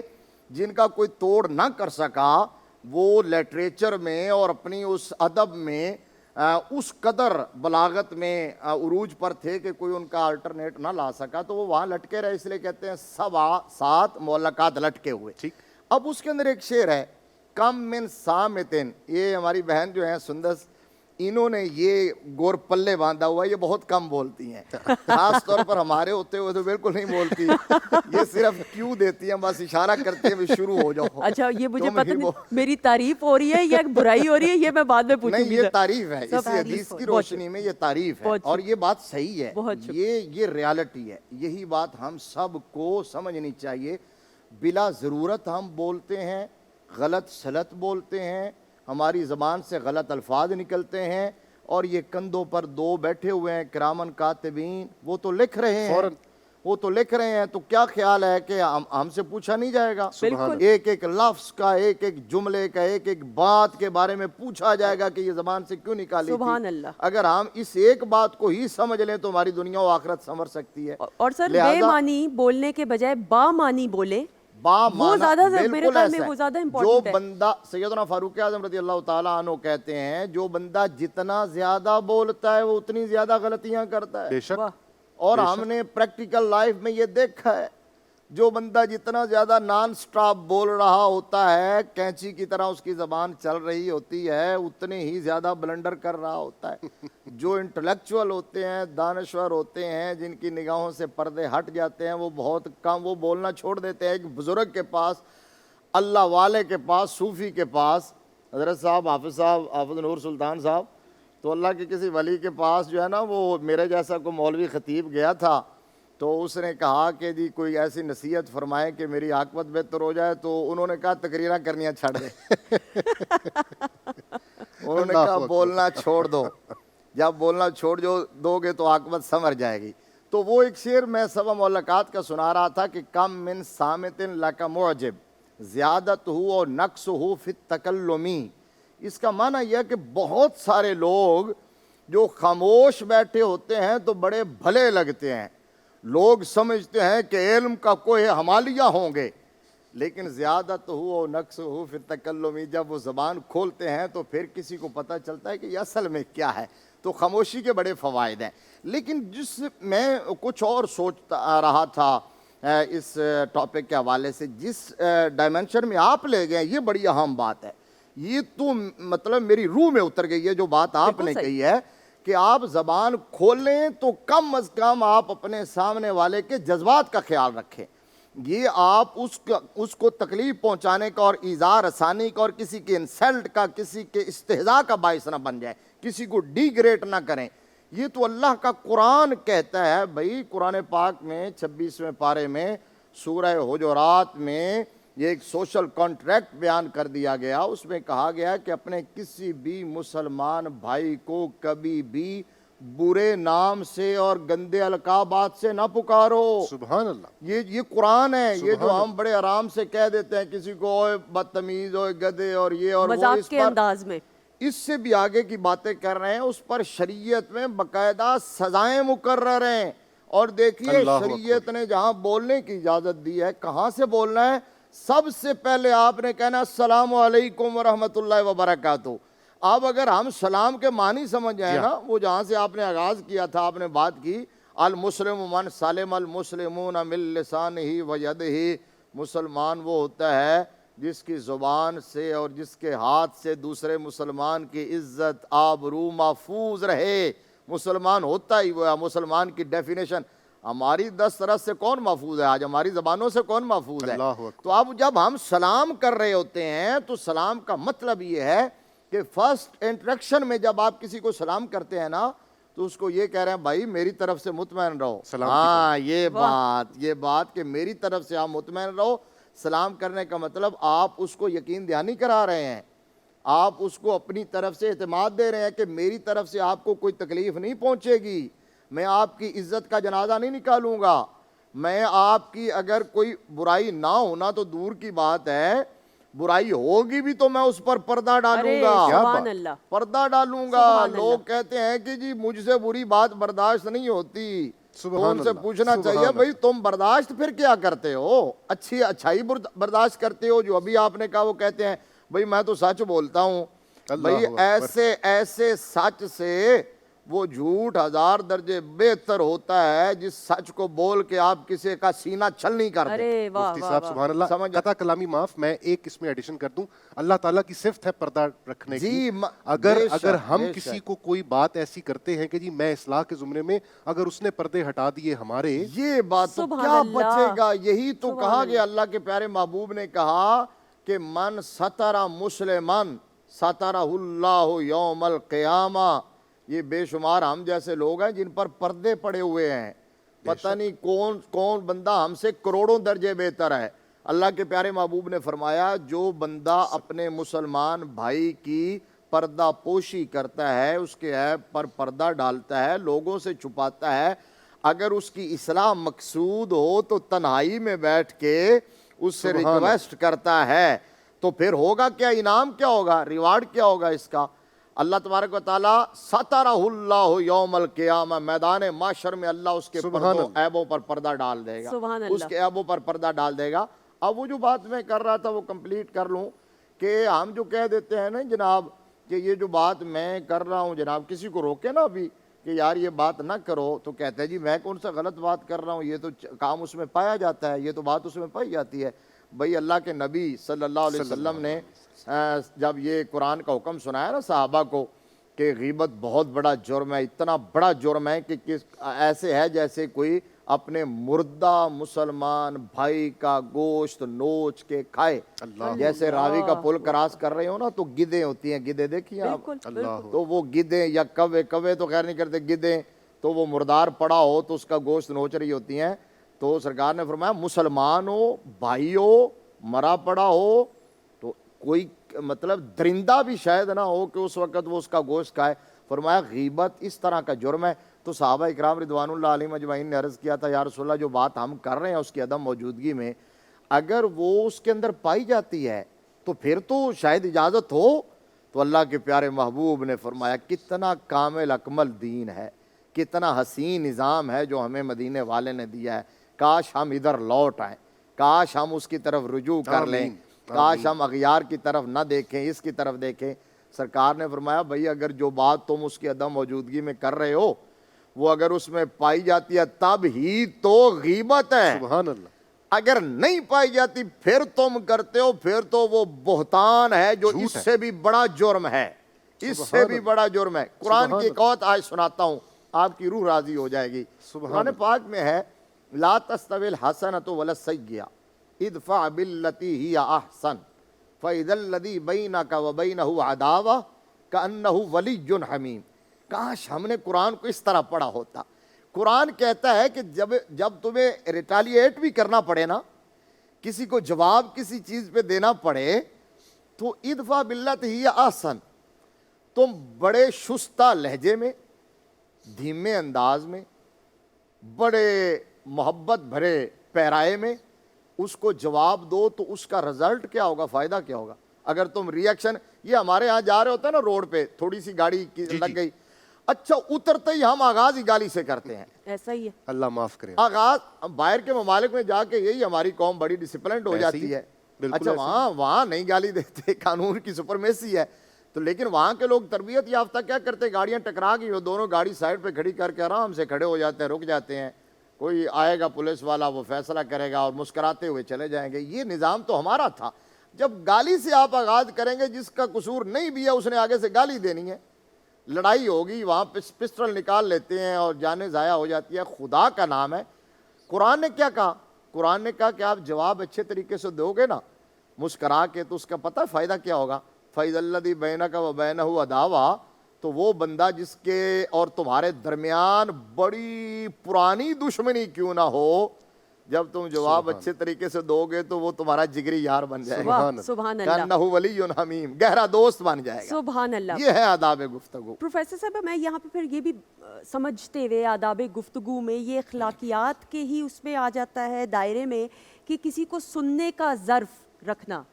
جن کا کوئی توڑ نہ کر سکا, وہ لٹریچر میں اور اپنی اس ادب میں اس قدر بلاغت میں عروج پر تھے کہ کوئی ان کا الٹرنیٹ نہ لا سکا, تو وہ وہاں لٹکے رہے. اس لیے کہتے ہیں 7 معلقات لٹکے ہوئے. ٹھیک. اب اس کے اندر ایک شعر ہے, کم من صامتن. یہ ہماری بہن جو ہیں سندس, انہوں نے یہ گور پلے باندھا ہوا, یہ بہت کم بولتی ہیں, خاص طور پر ہمارے ہوتے ہوئے تو بالکل نہیں بولتی. یہ صرف کیوں دیتی ہیں, بس اشارہ کرتے ہیں شروع ہو جاؤ. اچھا, یہ مجھے پتہ نہیں میری تعریف ہو رہی ہے یا برائی ہو رہی ہے, یہ میں بعد میں پوچھوں گی. نہیں, یہ تعریف ہے, اس حدیث کی روشنی میں یہ تعریف ہے, اور یہ بات صحیح ہے, یہ ریالٹی ہے. یہی بات ہم سب کو سمجھنی چاہیے. بلا ضرورت ہم بولتے ہیں, غلط سلط بولتے ہیں, ہماری زبان سے غلط الفاظ نکلتے ہیں, اور یہ کندھوں پر 2 بیٹھے ہوئے ہیں کرامن کاتبین, وہ تو لکھ رہے ہیں, وہ تو لکھ رہے ہیں. تو کیا خیال ہے کہ ہم سے پوچھا نہیں جائے گا؟ ایک ایک لفظ کا, ایک ایک جملے کا, ایک ایک بات کے بارے میں پوچھا جائے گا کہ یہ زبان سے کیوں نکالی تھی. اگر ہم اس ایک بات کو ہی سمجھ لیں تو ہماری دنیا و آخرت سنور سکتی ہے. اور سر, بے معنی بولنے کے بجائے با معنی بولے, وہ زیادہ میرے خیال میں وہ زیادہ امپورٹنٹ ہے. جو بندہ, سیدنا فاروق اعظم رضی اللہ تعالیٰ عنہ کہتے ہیں, جو بندہ جتنا زیادہ بولتا ہے وہ اتنی زیادہ غلطیاں کرتا ہے. بے شک. اور ہم نے پریکٹیکل لائف میں یہ دیکھا ہے, جو بندہ جتنا زیادہ نان سٹاپ بول رہا ہوتا ہے, کینچی کی طرح اس کی زبان چل رہی ہوتی ہے, اتنے ہی زیادہ بلنڈر کر رہا ہوتا ہے. جو انٹلیکچوئل ہوتے ہیں, دانشور ہوتے ہیں, جن کی نگاہوں سے پردے ہٹ جاتے ہیں, وہ بہت کم, وہ بولنا چھوڑ دیتے ہیں. ایک بزرگ کے پاس, اللہ والے کے پاس, صوفی کے پاس, حضرت صاحب حافظ نور سلطان صاحب, تو اللہ کے کسی ولی کے پاس جو ہے نا, وہ میرے جیسا کوئی مولوی خطیب گیا تھا, تو اس نے کہا کہ جی کوئی ایسی نصیحت فرمائے کہ میری عاقبت بہتر ہو جائے. تو انہوں نے کہا تقریریں کرنیاں چھڑ دے. انہوں نے کہا بولنا چھوڑ دو, جب بولنا چھوڑ دو گے تو عاقبت سنور جائے گی. تو وہ ایک شعر میں سبع معلقات کا سنا رہا تھا کہ کم من صامت لک معجب زیادت ہو اور نقص ہو فی التکلمی. اس کا معنی یہ ہے کہ بہت سارے لوگ جو خاموش بیٹھے ہوتے ہیں تو بڑے بھلے لگتے ہیں، لوگ سمجھتے ہیں کہ علم کا کوئی ہمالیہ ہوں گے، لیکن زیادت ہو نقص ہو پھر تکلمی، جب وہ زبان کھولتے ہیں تو پھر کسی کو پتہ چلتا ہے کہ یہ اصل میں کیا ہے۔ تو خاموشی کے بڑے فوائد ہیں، لیکن جس میں کچھ اور سوچتا رہا تھا اس ٹاپک کے حوالے سے، جس ڈائمنشن میں آپ لے گئے یہ بڑی اہم بات ہے، یہ تو مطلب میری روح میں اتر گئی ہے جو بات آپ نے کہی ہے کہ آپ زبان کھولیں تو کم از کم آپ اپنے سامنے والے کے جذبات کا خیال رکھیں، یہ آپ اس کو تکلیف پہنچانے کا اور ایذا رسانی کا اور کسی کے انسلٹ کا، کسی کے استہزاء کا باعث نہ بن جائے، کسی کو ڈی گریڈ نہ کریں۔ یہ تو اللہ کا قرآن کہتا ہے بھائی، قرآن پاک میں 26ویں پارے میں سورہ حجرات میں یہ ایک سوشل کانٹریکٹ بیان کر دیا گیا، اس میں کہا گیا کہ اپنے کسی بھی مسلمان بھائی کو کبھی بھی برے نام سے اور گندے القابات سے نہ پکارو۔ سبحان اللہ، یہ قرآن ہے، یہ جو ہم بڑے آرام سے کہہ دیتے ہیں کسی کو، اوے بدتمیز، اوے گدے اور یہ اور وہ، مذاق کے انداز میں اس سے بھی آگے کی باتیں کر رہے ہیں، اس پر شریعت میں باقاعدہ سزائیں مقرر ہیں۔ اور دیکھیے اللہ شریعت نے جہاں بولنے کی اجازت دی ہے، کہاں سے بولنا ہے؟ سب سے پہلے آپ نے کہنا السلام علیکم ورحمۃ اللہ وبرکاتہ۔ اب اگر ہم سلام کے معنی سمجھ جائیں نا، وہ جہاں سے آپ نے آغاز کیا تھا، آپ نے بات کی المسلم من سلم المسلمون من لسانہ ویدہ، مسلمان وہ ہوتا ہے جس کی زبان سے اور جس کے ہاتھ سے دوسرے مسلمان کی عزت آبرو محفوظ رہے۔ مسلمان ہوتا ہی وہ ہے۔ مسلمان کی ڈیفینیشن ہماری دسترس سے کون محفوظ ہے آج؟ ہماری زبانوں سے کون محفوظ ہے؟ اللہ اکبر۔ تو اب جب ہم سلام کر رہے ہوتے ہیں تو سلام کا مطلب یہ ہے کہ فرسٹ انٹریکشن میں جب آپ کسی کو سلام کرتے ہیں نا تو اس کو یہ کہہ رہے ہیں بھائی میری طرف سے مطمئن رہو۔ ہاں، یہ بات کہ میری طرف سے آپ مطمئن رہو۔ سلام کرنے کا مطلب آپ اس کو یقین دہانی کرا رہے ہیں، آپ اس کو اپنی طرف سے اعتماد دے رہے ہیں کہ میری طرف سے آپ کو کوئی تکلیف نہیں پہنچے گی، میں آپ کی عزت کا جنازہ نہیں نکالوں گا، میں آپ کی اگر کوئی برائی نہ ہونا تو دور کی بات ہے، برائی ہوگی بھی تو میں اس پر پردہ ڈالوں گا۔ سبحان اللہ، پردہ ڈالوں گا۔ سبحان لوگ اللہ۔ کہتے ہیں کہ جی مجھ سے بری بات برداشت نہیں ہوتی، تو سبحان ان سے اللہ، پوچھنا سبحان چاہیے اللہ۔ بھائی تم برداشت پھر کیا کرتے ہو؟ اچھائی برداشت کرتے ہو؟ جو ابھی آپ نے کہا وہ کہتے ہیں بھائی میں تو سچ بولتا ہوں۔ بھائی ایسے سچ سے وہ جھوٹ 1000 درجے بہتر ہوتا ہے جس سچ کو بول کے آپ کسی کا سینہ چھل نہیں کرتے۔ ارے واہ مفتی واہ صاحب واہ۔ سبحان اللہ، سمجھ- قطع کلامی معاف، میں ایک اس میں ایڈیشن کر دوں، اللہ تعالیٰ کی صفت ہے پردہ رکھنے کی۔ جی، اگر بے شک، ہم بے کسی شک۔ کو کوئی بات ایسی کرتے ہیں کہ جی میں اصلاح کے زمرے میں، اگر اس نے پردے ہٹا دیے ہمارے، یہ بات تو سبحان کیا اللہ، بچے گا؟ یہی تو سبحان کہا اللہ۔ گیا، اللہ کے پیارے محبوب نے کہا کہ من ستر مسلمن سترہ اللہ یوم القیامہ۔ یہ بے شمار ہم جیسے لوگ ہیں جن پر پردے پڑے ہوئے ہیں، پتہ نہیں کون بندہ ہم سے کروڑوں درجے بہتر ہے۔ اللہ کے پیارے محبوب نے فرمایا جو بندہ اپنے مسلمان بھائی کی پردہ پوشی کرتا ہے، اس کے عیب پر پردہ ڈالتا ہے، لوگوں سے چھپاتا ہے، اگر اس کی اصلاح مقصود ہو تو تنہائی میں بیٹھ کے اس سے ریکویسٹ کرتا ہے، تو پھر ہوگا کیا؟ انعام کیا ہوگا؟ ریوارڈ کیا ہوگا اس کا؟ اللہ تبارک و تعالیٰ سترہ اللہ یوم القیامہ، میدان معاشر میں اللہ اس کے عیبوں پر پردہ ڈال دے گا، سبحان اس کے عیبوں پر پردہ ڈال دے گا۔ اب وہ جو بات میں کر رہا تھا وہ کمپلیٹ کر لوں کہ ہم جو کہہ دیتے ہیں نا جناب کہ یہ جو بات میں کر رہا ہوں جناب، کسی کو روکے نا ابھی کہ یار یہ بات نہ کرو تو کہتے ہیں جی میں کون سا غلط بات کر رہا ہوں، یہ تو کام اس میں پایا جاتا ہے، یہ تو بات اس میں پائی جاتی ہے۔ بھئی اللہ کے نبی صلی اللہ علیہ وسلم نے جب یہ قرآن کا حکم سنایا نا صحابہ کو کہ غیبت بہت بڑا جرم ہے، اتنا بڑا جرم ہے کہ ایسے ہے جیسے کوئی اپنے مردہ مسلمان بھائی کا گوشت نوچ کے کھائے، جیسے راوی کا پل کراس کر رہے ہو نا تو گدیں ہوتی ہیں، گدیں دیکھیے آپ، تو وہ گدیں یا کوے تو خیر نہیں کرتے، گدیں تو وہ مردار پڑا ہو تو اس کا گوشت نوچ رہی ہوتی ہیں۔ تو سرکار نے فرمایا مسلمان ہو، بھائی ہو، مرا پڑا ہو تو کوئی مطلب درندہ بھی شاید نہ ہو کہ اس وقت وہ اس کا گوشت کھائے۔ فرمایا غیبت اس طرح کا جرم ہے۔ تو صحابہ اکرام رضوان اللہ علیہم اجمعین نے عرض کیا تھا یا رسول اللہ جو بات ہم کر رہے ہیں اس کی عدم موجودگی میں اگر وہ اس کے اندر پائی جاتی ہے تو پھر تو شاید اجازت ہو تو اللہ کے پیارے محبوب نے فرمایا کتنا کامل اکمل دین ہے، کتنا حسین نظام ہے جو ہمیں مدینے والے نے دیا ہے، کاش ہم ادھر لوٹ آئیں، کاش ہم اس کی طرف رجوع کر لیں، کاش ہم اغیار کی طرف نہ دیکھیں، اس کی طرف دیکھیں۔ سرکار نے فرمایا بھائی اگر جو بات تم اس کی عدم موجودگی میں کر رہے ہو وہ اگر اس میں پائی جاتی ہے تب ہی تو غیبت ہے، سبحان اللہ، اگر نہیں پائی جاتی پھر تم کرتے ہو پھر تو وہ بہتان ہے جو جھوٹ اس ہے۔ سے بھی بڑا جرم ہے، اس سے سبحان بھی اللہ، بڑا جرم ہے۔ قرآن سبحان کی ایک اور آیت سناتا ہوں، آپ کی روح راضی ہو جائے گی۔ سبحان قرآن اللہ۔ پاک میں ہے لا تستوی الحسنۃ ولا السیئۃ ادفع بالتی ہی احسن فاذا الذی بینک وبینہ عداوہ کأنہ ولی حمیم۔ کاش ہم نے قرآن کو اس طرح پڑھا ہوتا۔ قرآن کہتا ہے کہ جب تمہیں ریٹالیٹ بھی کرنا پڑے نا، کسی کو جواب کسی چیز پہ دینا پڑے تو ادفع باللتی ہی احسن، تم بڑے شستہ لہجے میں، دھیمے انداز میں، بڑے محبت بھرے پیرائے میں اس کو جواب دو تو اس کا رزلٹ کیا ہوگا، فائدہ کیا ہوگا۔ اگر تم ریئیکشن، یہ ہمارے ہاں جا رہے ہوتے ہیں نا روڈ پہ، تھوڑی سی گاڑی لگ گئی، اچھا اترتے ہی ہم آغاز ہی گالی سے کرتے ہیں۔ ایسا ہی ہے، اللہ معاف کرے۔ آغاز باہر کے ممالک میں جا کے یہی ہماری قوم بڑی ڈسپلنڈ ہو جاتی ہے، اچھا وہاں نہیں گالی دیتے، قانون کی سپرمیسی ہے، تو لیکن وہاں کے لوگ تربیت یافتہ کیا کرتے، گاڑیاں ٹکرا گئی وہ دونوں گاڑی سائڈ پہ کھڑی کر کے آرام سے کھڑے ہو جاتے ہیں، رک جاتے ہیں، کوئی آئے گا پولیس والا وہ فیصلہ کرے گا اور مسکراتے ہوئے چلے جائیں گے۔ یہ نظام تو ہمارا تھا۔ جب گالی سے آپ آغاز کریں گے، جس کا قصور نہیں بھی ہے اس نے آگے سے گالی دینی ہے، لڑائی ہوگی، وہاں پسٹل نکال لیتے ہیں اور جانیں ضائع ہو جاتی ہے۔ خدا کا نام ہے، قرآن نے کیا کہا؟ قرآن نے کہا کہ آپ جواب اچھے طریقے سے دو گے نا مسکرا کے تو اس کا پتہ فائدہ کیا ہوگا، فَإِذَا الَّذِي بَيْنَكَ وَبَيْنَهُ عَدَاوَةٌ، تو وہ بندہ جس کے اور تمہارے درمیان بڑی پرانی دشمنی کیوں نہ ہو، جب تم جواب اچھے طریقے سے دو گے تو وہ تمہارا جگری یار بن جائے گا، واہ سبحان اللہ، کأنہ ولی حمیم، گہرا دوست بن جائے گا۔ سبحان اللہ۔ یہ ہے آداب گفتگو۔ پروفیسر صاحب میں یہاں پہ پھر یہ بھی سمجھتے ہوئے آداب گفتگو میں یہ اخلاقیات کے ہی اس میں آ جاتا ہے دائرے میں کہ کسی کو سننے کا ظرف رکھنا۔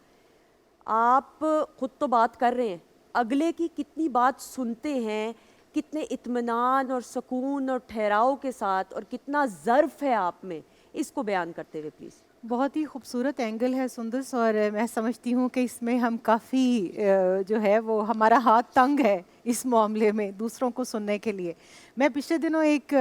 آپ خود تو بات کر رہے ہیں، اگلے کی کتنی بات سنتے ہیں، کتنے اطمینان اور سکون اور ٹھہراؤ کے ساتھ، اور کتنا ظرف ہے آپ میں، اس کو بیان کرتے ہوئے پلیز۔ بہت ہی خوبصورت اینگل ہے سندس، اور میں سمجھتی ہوں کہ اس میں ہم کافی جو ہے وہ ہمارا ہاتھ تنگ ہے اس معاملے میں دوسروں کو سننے کے لیے۔ میں پچھلے دنوں ایک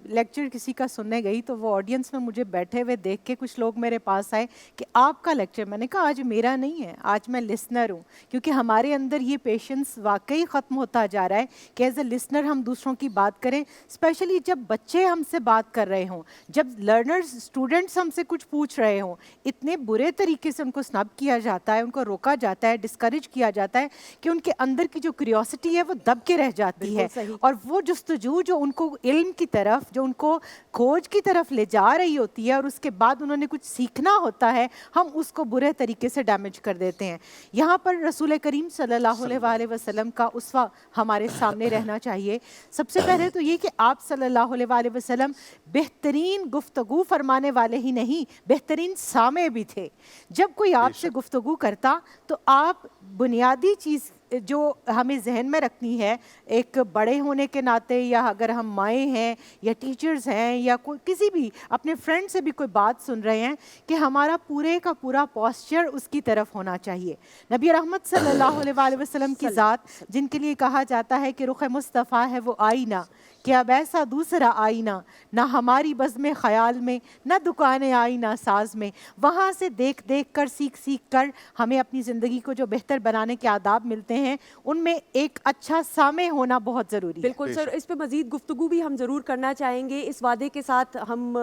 لیکچر کسی کا سننے گئی تو وہ آڈینس میں مجھے بیٹھے ہوئے دیکھ کے کچھ لوگ میرے پاس آئے کہ آپ کا لیکچر، میں نے کہا آج میرا نہیں ہے، آج میں لسنر ہوں، کیونکہ ہمارے اندر یہ پیشنس واقعی ختم ہوتا جا رہا ہے کہ ایز اے لسنر ہم دوسروں کی بات کریں، اسپیشلی جب بچے ہم سے بات کر رہے ہوں، جب لرنرز اسٹوڈنٹس ہم سے کچھ پوچھ رہے ہوں، اتنے برے طریقے سے ان کو سنب کیا جاتا ہے، ان کو روکا جاتا ہے، ڈسکریج کیا جاتا ہے کہ ان کے اندر کی جو کیوریوسٹی ہے وہ دب کے رہ جاتی ہے، اور وہ جستجو جو ان کو علم کی طرف، جو ان کو کھوج کی طرف لے جا رہی ہوتی ہے اور اس کے بعد انہوں نے کچھ سیکھنا ہوتا ہے، ہم اس کو برے طریقے سے ڈیمیج کر دیتے ہیں۔ یہاں پر رسول کریم صلی اللہ علیہ وآلہ وسلم کا اسوہ ہمارے سامنے رہنا چاہیے۔ سب سے پہلے تو یہ کہ آپ صلی اللہ علیہ وآلہ وسلم بہترین گفتگو فرمانے والے ہی نہیں، بہترین سامع بھی تھے۔ جب کوئی آپ سے گفتگو کرتا تو آپ بنیادی چیز جو ہمیں ذہن میں رکھنی ہے ایک بڑے ہونے کے ناطے، یا اگر ہم مائیں ہیں یا ٹیچرز ہیں یا کوئی کسی بھی اپنے فرینڈ سے بھی کوئی بات سن رہے ہیں، کہ ہمارا پورے کا پورا پوسچر اس کی طرف ہونا چاہیے۔ نبی رحمت صلی اللہ علیہ وآلہ وسلم کی ذات، جن کے لیے کہا جاتا ہے کہ رخ مصطفیٰ ہے وہ آئینہ، کہ اب ایسا دوسرا آئینہ نہ ہماری بزم خیال میں، نہ دکان آئینہ ساز میں، وہاں سے دیکھ دیکھ کر، سیکھ سیکھ کر ہمیں اپنی زندگی کو جو بہتر بنانے کے آداب ملتے ہیں، ان میں ایک اچھا سامع ہونا بہت ضروری ہے۔ بالکل سر، اس پہ مزید گفتگو بھی ہم ضرور کرنا چاہیں گے، اس وعدے کے ساتھ ہم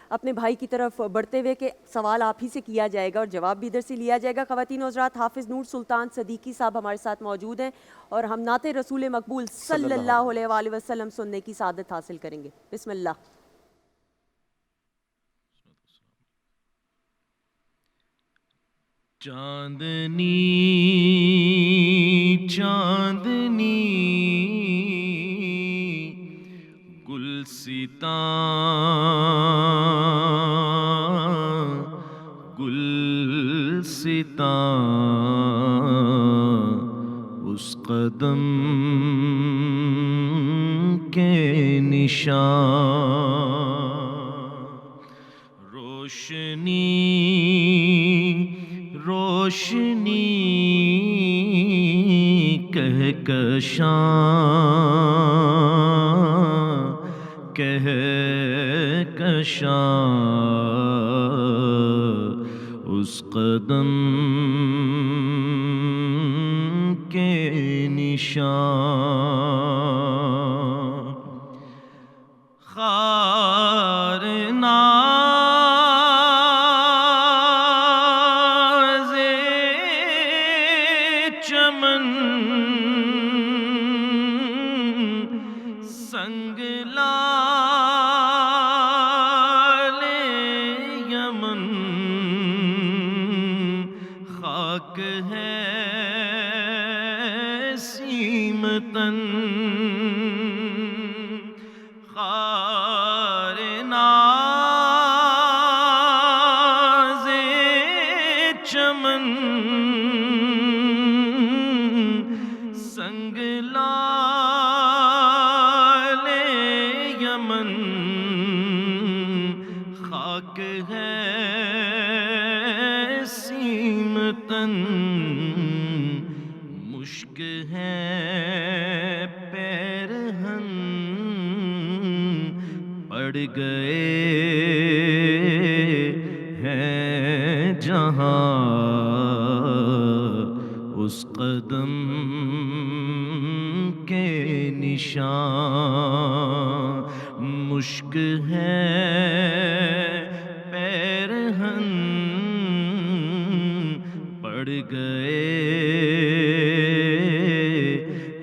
اپنے بھائی کی طرف بڑھتے ہوئے کہ سوال آپ ہی سے کیا جائے گا اور جواب بھی ادھر سے لیا جائے گا۔ خواتین و حضرات، حافظ نور سلطان صدیقی صاحب ہمارے ساتھ موجود ہیں اور ہم نعت رسول مقبول صلی اللہ علیہ وآلہ وسلم سننے کی سعادت حاصل کریں گے۔ بسم اللہ۔ چاندنی چاندنی گلستان گلستان اس قدم کے نشان، روشنی روشنی کہکشاں کہکشاں، اس قدم کے نشان، خار ناز چمن، سنگ لال یمن، خاک ہے سیمتن، خار ناز چمن، سنگ لال یمن، خاک ہے سیمتن، مشک ہے پیرہن، پڑ گئے ہیں جہاں، اس قدم کے نشان، مشک ہے پیرہن، پڑ گئے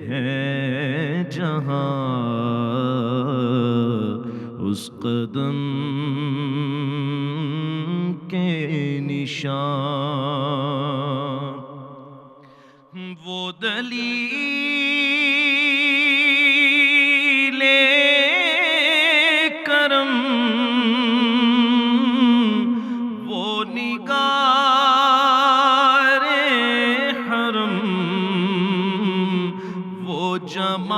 ہیں جہاں، اس قدم کے نشان، وہ دلیل کرم، وہ نگار حرم، وہ جمال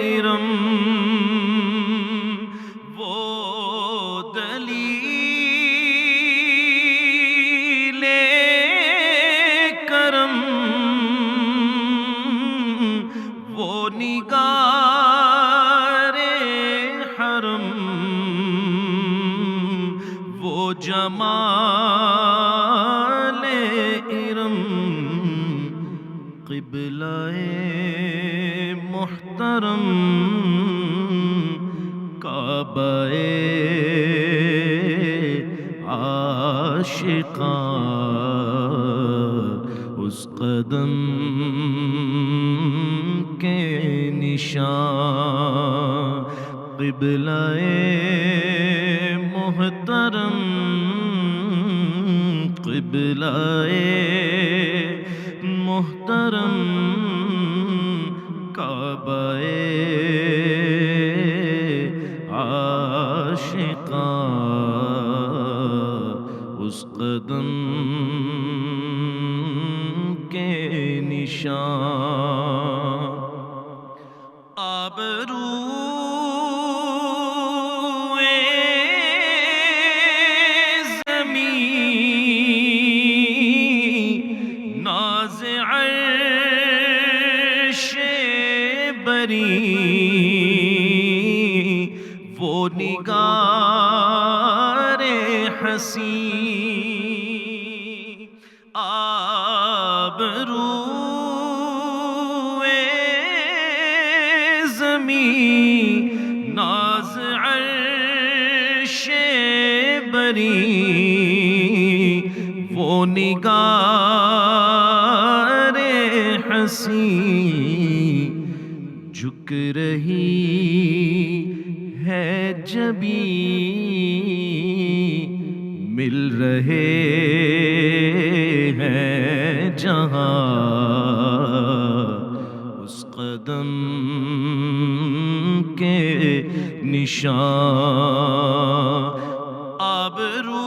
ارم، وہ دلیل کرم، وہ نگار حرم، وہ جمال ارم، قبلہ محترم، کعبہ عاشقاں، اس قدم کے نشان، قبلہ محترم، قبلہ محترم، کعبہ عاشقاں، اس قدم کے نشان، آبروئے زمین، ناز عرش بری، وہ نگار حسین، آبروئے زمین، ناز عرش بری، وہ نگار حسین، جھک رہی ہے جبین، مل رہے ہیں جہاں، اس قدم کے نشان، آبروئے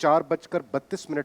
4:32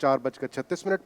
4:36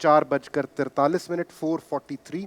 4:43 4:43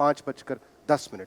5:10।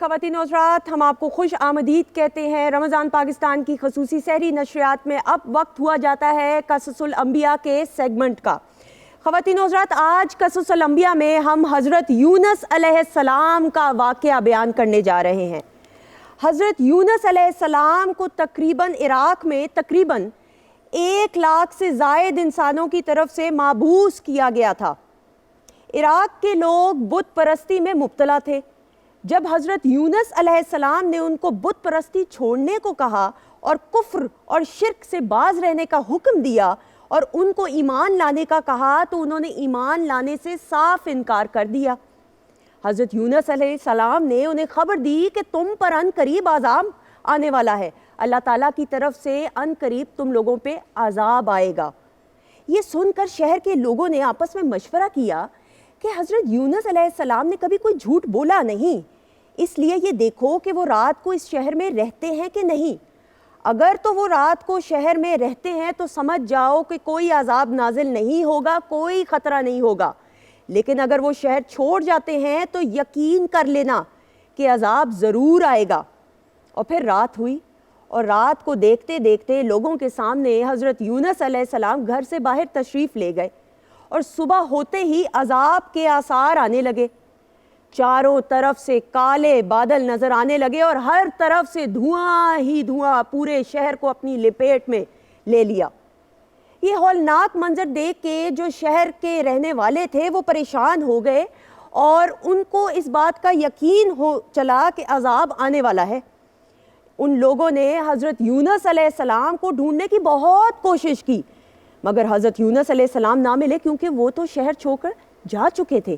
خواتین و حضرات، ہم آپ کو خوش آمدید کہتے ہیں رمضان پاکستان کی خصوصی سحری نشریات میں۔ اب وقت ہوا جاتا ہے قصص الانبیاء کے سیگمنٹ کا۔ خواتین و حضرات، آج قصص الانبیاء میں ہم حضرت یونس علیہ السلام کا واقعہ بیان کرنے جا رہے ہیں۔ حضرت یونس علیہ السلام کو تقریباً عراق میں تقریباً 1 لاکھ سے زائد انسانوں کی طرف سے مابعوث کیا گیا تھا۔ عراق کے لوگ بت پرستی میں مبتلا تھے۔ جب حضرت یونس علیہ السلام نے ان کو بت پرستی چھوڑنے کو کہا اور کفر اور شرک سے باز رہنے کا حکم دیا اور ان کو ایمان لانے کا کہا تو انہوں نے ایمان لانے سے صاف انکار کر دیا۔ حضرت یونس علیہ السلام نے انہیں خبر دی کہ تم پر ان قریب عذاب آنے والا ہے، اللہ تعالیٰ کی طرف سے ان قریب تم لوگوں پہ عذاب آئے گا۔ یہ سن کر شہر کے لوگوں نے آپس میں مشورہ کیا کہ حضرت یونس علیہ السلام نے کبھی کوئی جھوٹ بولا نہیں، اس لیے یہ دیکھو کہ وہ رات کو اس شہر میں رہتے ہیں کہ نہیں۔ اگر تو وہ رات کو شہر میں رہتے ہیں تو سمجھ جاؤ کہ کوئی عذاب نازل نہیں ہوگا، کوئی خطرہ نہیں ہوگا، لیکن اگر وہ شہر چھوڑ جاتے ہیں تو یقین کر لینا کہ عذاب ضرور آئے گا۔ اور پھر رات ہوئی اور رات کو دیکھتے دیکھتے لوگوں کے سامنے حضرت یونس علیہ السلام گھر سے باہر تشریف لے گئے اور صبح ہوتے ہی عذاب کے آثار آنے لگے۔ چاروں طرف سے کالے بادل نظر آنے لگے اور ہر طرف سے دھواں ہی دھواں پورے شہر کو اپنی لپیٹ میں لے لیا۔ یہ ہولناک منظر دیکھ کے جو شہر کے رہنے والے تھے وہ پریشان ہو گئے اور ان کو اس بات کا یقین ہو چلا کہ عذاب آنے والا ہے۔ ان لوگوں نے حضرت یونس علیہ السلام کو ڈھونڈنے کی بہت کوشش کی، مگر حضرت یونس علیہ السلام نہ ملے کیونکہ وہ تو شہر چھوڑ کر جا چکے تھے۔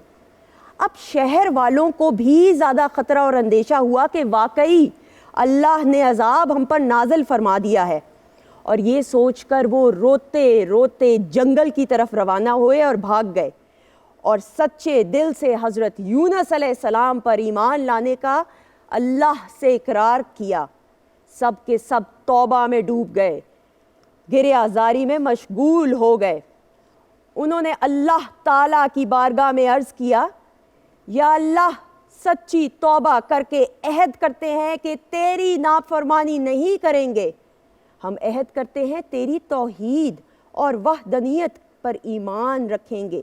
اب شہر والوں کو بھی زیادہ خطرہ اور اندیشہ ہوا کہ واقعی اللہ نے عذاب ہم پر نازل فرما دیا ہے، اور یہ سوچ کر وہ روتے روتے جنگل کی طرف روانہ ہوئے اور بھاگ گئے اور سچے دل سے حضرت یونس علیہ السلام پر ایمان لانے کا اللہ سے اقرار کیا۔ سب کے سب توبہ میں ڈوب گئے، گریہ زاری میں مشغول ہو گئے۔ انہوں نے اللہ تعالیٰ کی بارگاہ میں عرض کیا، یا اللہ، سچی توبہ کر کے عہد کرتے ہیں کہ تیری نافرمانی نہیں کریں گے۔ ہم عہد کرتے ہیں تیری توحید اور وحدانیت پر ایمان رکھیں گے۔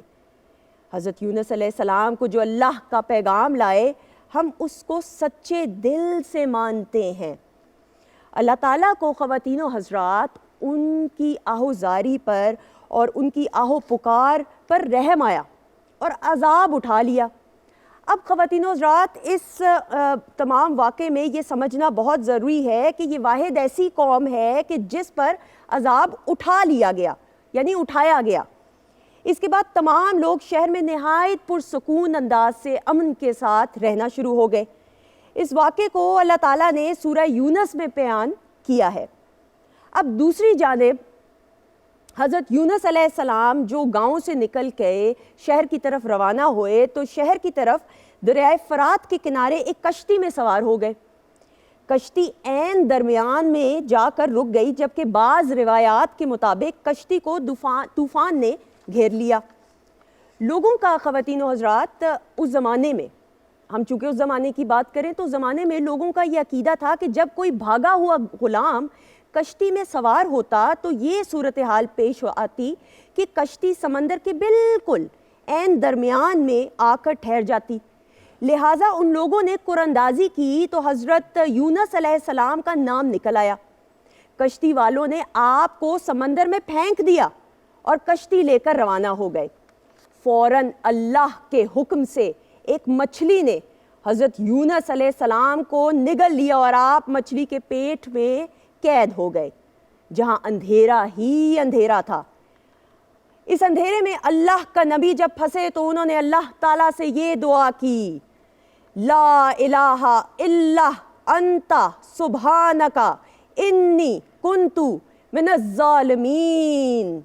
حضرت یونس علیہ السلام کو جو اللہ کا پیغام لائے ہم اس کو سچے دل سے مانتے ہیں۔ اللہ تعالیٰ کو خواتین و حضرات ان کی آہوزاری پر اور ان کی آہو پکار پر رحم آیا اور عذاب اٹھا لیا۔ اب خواتین و حضرات، اس تمام واقعے میں یہ سمجھنا بہت ضروری ہے کہ یہ واحد ایسی قوم ہے کہ جس پر عذاب اٹھا لیا گیا، یعنی اٹھایا گیا۔ اس کے بعد تمام لوگ شہر میں نہایت پرسکون انداز سے امن کے ساتھ رہنا شروع ہو گئے۔ اس واقعے کو اللہ تعالیٰ نے سورہ یونس میں بیان کیا ہے۔ اب دوسری جانب حضرت یونس علیہ السلام جو گاؤں سے نکل کے شہر کی طرف روانہ ہوئے تو شہر کی طرف دریائے فرات کے کنارے ایک کشتی میں سوار ہو گئے۔ کشتی عین درمیان میں جا کر رک گئی، جبکہ بعض روایات کے مطابق کشتی کو طوفان نے گھیر لیا۔ لوگوں کا، خواتین و حضرات، اس زمانے میں، ہم چونکہ اس زمانے کی بات کریں تو اس زمانے میں لوگوں کا یہ عقیدہ تھا کہ جب کوئی بھاگا ہوا غلام کشتی میں سوار ہوتا تو یہ صورتحال پیش آتی کہ کشتی سمندر کے بالکل عین درمیان میں آ کر ٹھہر جاتی۔ لہٰذا ان لوگوں نے قراندازی کی تو حضرت یونس علیہ السلام کا نام نکل آیا۔ کشتی والوں نے آپ کو سمندر میں پھینک دیا اور کشتی لے کر روانہ ہو گئے۔ فوراً اللہ کے حکم سے ایک مچھلی نے حضرت یونس علیہ السلام کو نگل لیا اور آپ مچھلی کے پیٹ میں قید ہو گئے، جہاں اندھیرا ہی اندھیرا تھا۔ اس اندھیرے میں اللہ کا نبی جب پھنسے تو انہوں نے اللہ تعالیٰ سے یہ دعا کی، لا الہ الا انت سبحانک انی کنت من الظالمین۔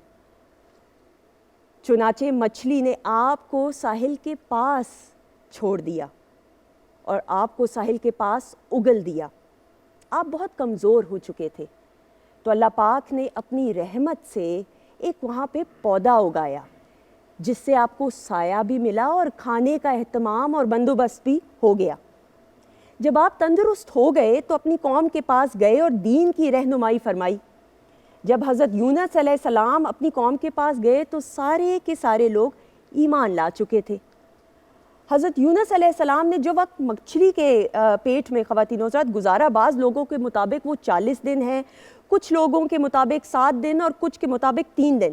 چنانچہ مچھلی نے آپ کو ساحل کے پاس چھوڑ دیا اور آپ کو ساحل کے پاس اگل دیا۔ آپ بہت کمزور ہو چکے تھے تو اللہ پاک نے اپنی رحمت سے ایک وہاں پہ پودا اگایا جس سے آپ کو سایہ بھی ملا اور کھانے کا اہتمام اور بندوبست بھی ہو گیا۔ جب آپ تندرست ہو گئے تو اپنی قوم کے پاس گئے اور دین کی رہنمائی فرمائی۔ جب حضرت یونس علیہ السلام اپنی قوم کے پاس گئے تو سارے کے سارے لوگ ایمان لا چکے تھے۔ حضرت یونس علیہ السلام نے جو وقت مچھلی کے پیٹ میں خواتین حضرات گزارا، بعض لوگوں کے مطابق وہ 40 دن ہے، کچھ لوگوں کے مطابق 7 دن اور کچھ کے مطابق 3 دن۔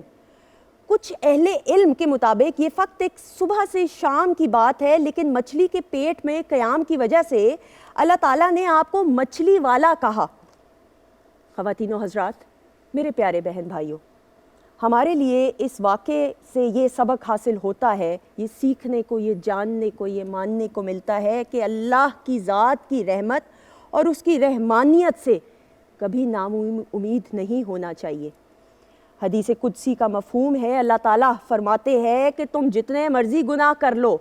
کچھ اہل علم کے مطابق یہ فقط ایک صبح سے شام کی بات ہے، لیکن مچھلی کے پیٹ میں قیام کی وجہ سے اللہ تعالیٰ نے آپ کو مچھلی والا کہا۔ خواتین و حضرات، میرے پیارے بہن بھائیوں، ہمارے لیے اس واقعے سے یہ سبق حاصل ہوتا ہے، یہ سیکھنے کو، یہ جاننے کو، یہ ماننے کو ملتا ہے کہ اللہ کی ذات کی رحمت اور اس کی رحمانیت سے کبھی ناامید نہیں ہونا چاہیے۔ حدیث قدسی کا مفہوم ہے، اللہ تعالیٰ فرماتے ہیں کہ تم جتنے مرضی گناہ کر لو،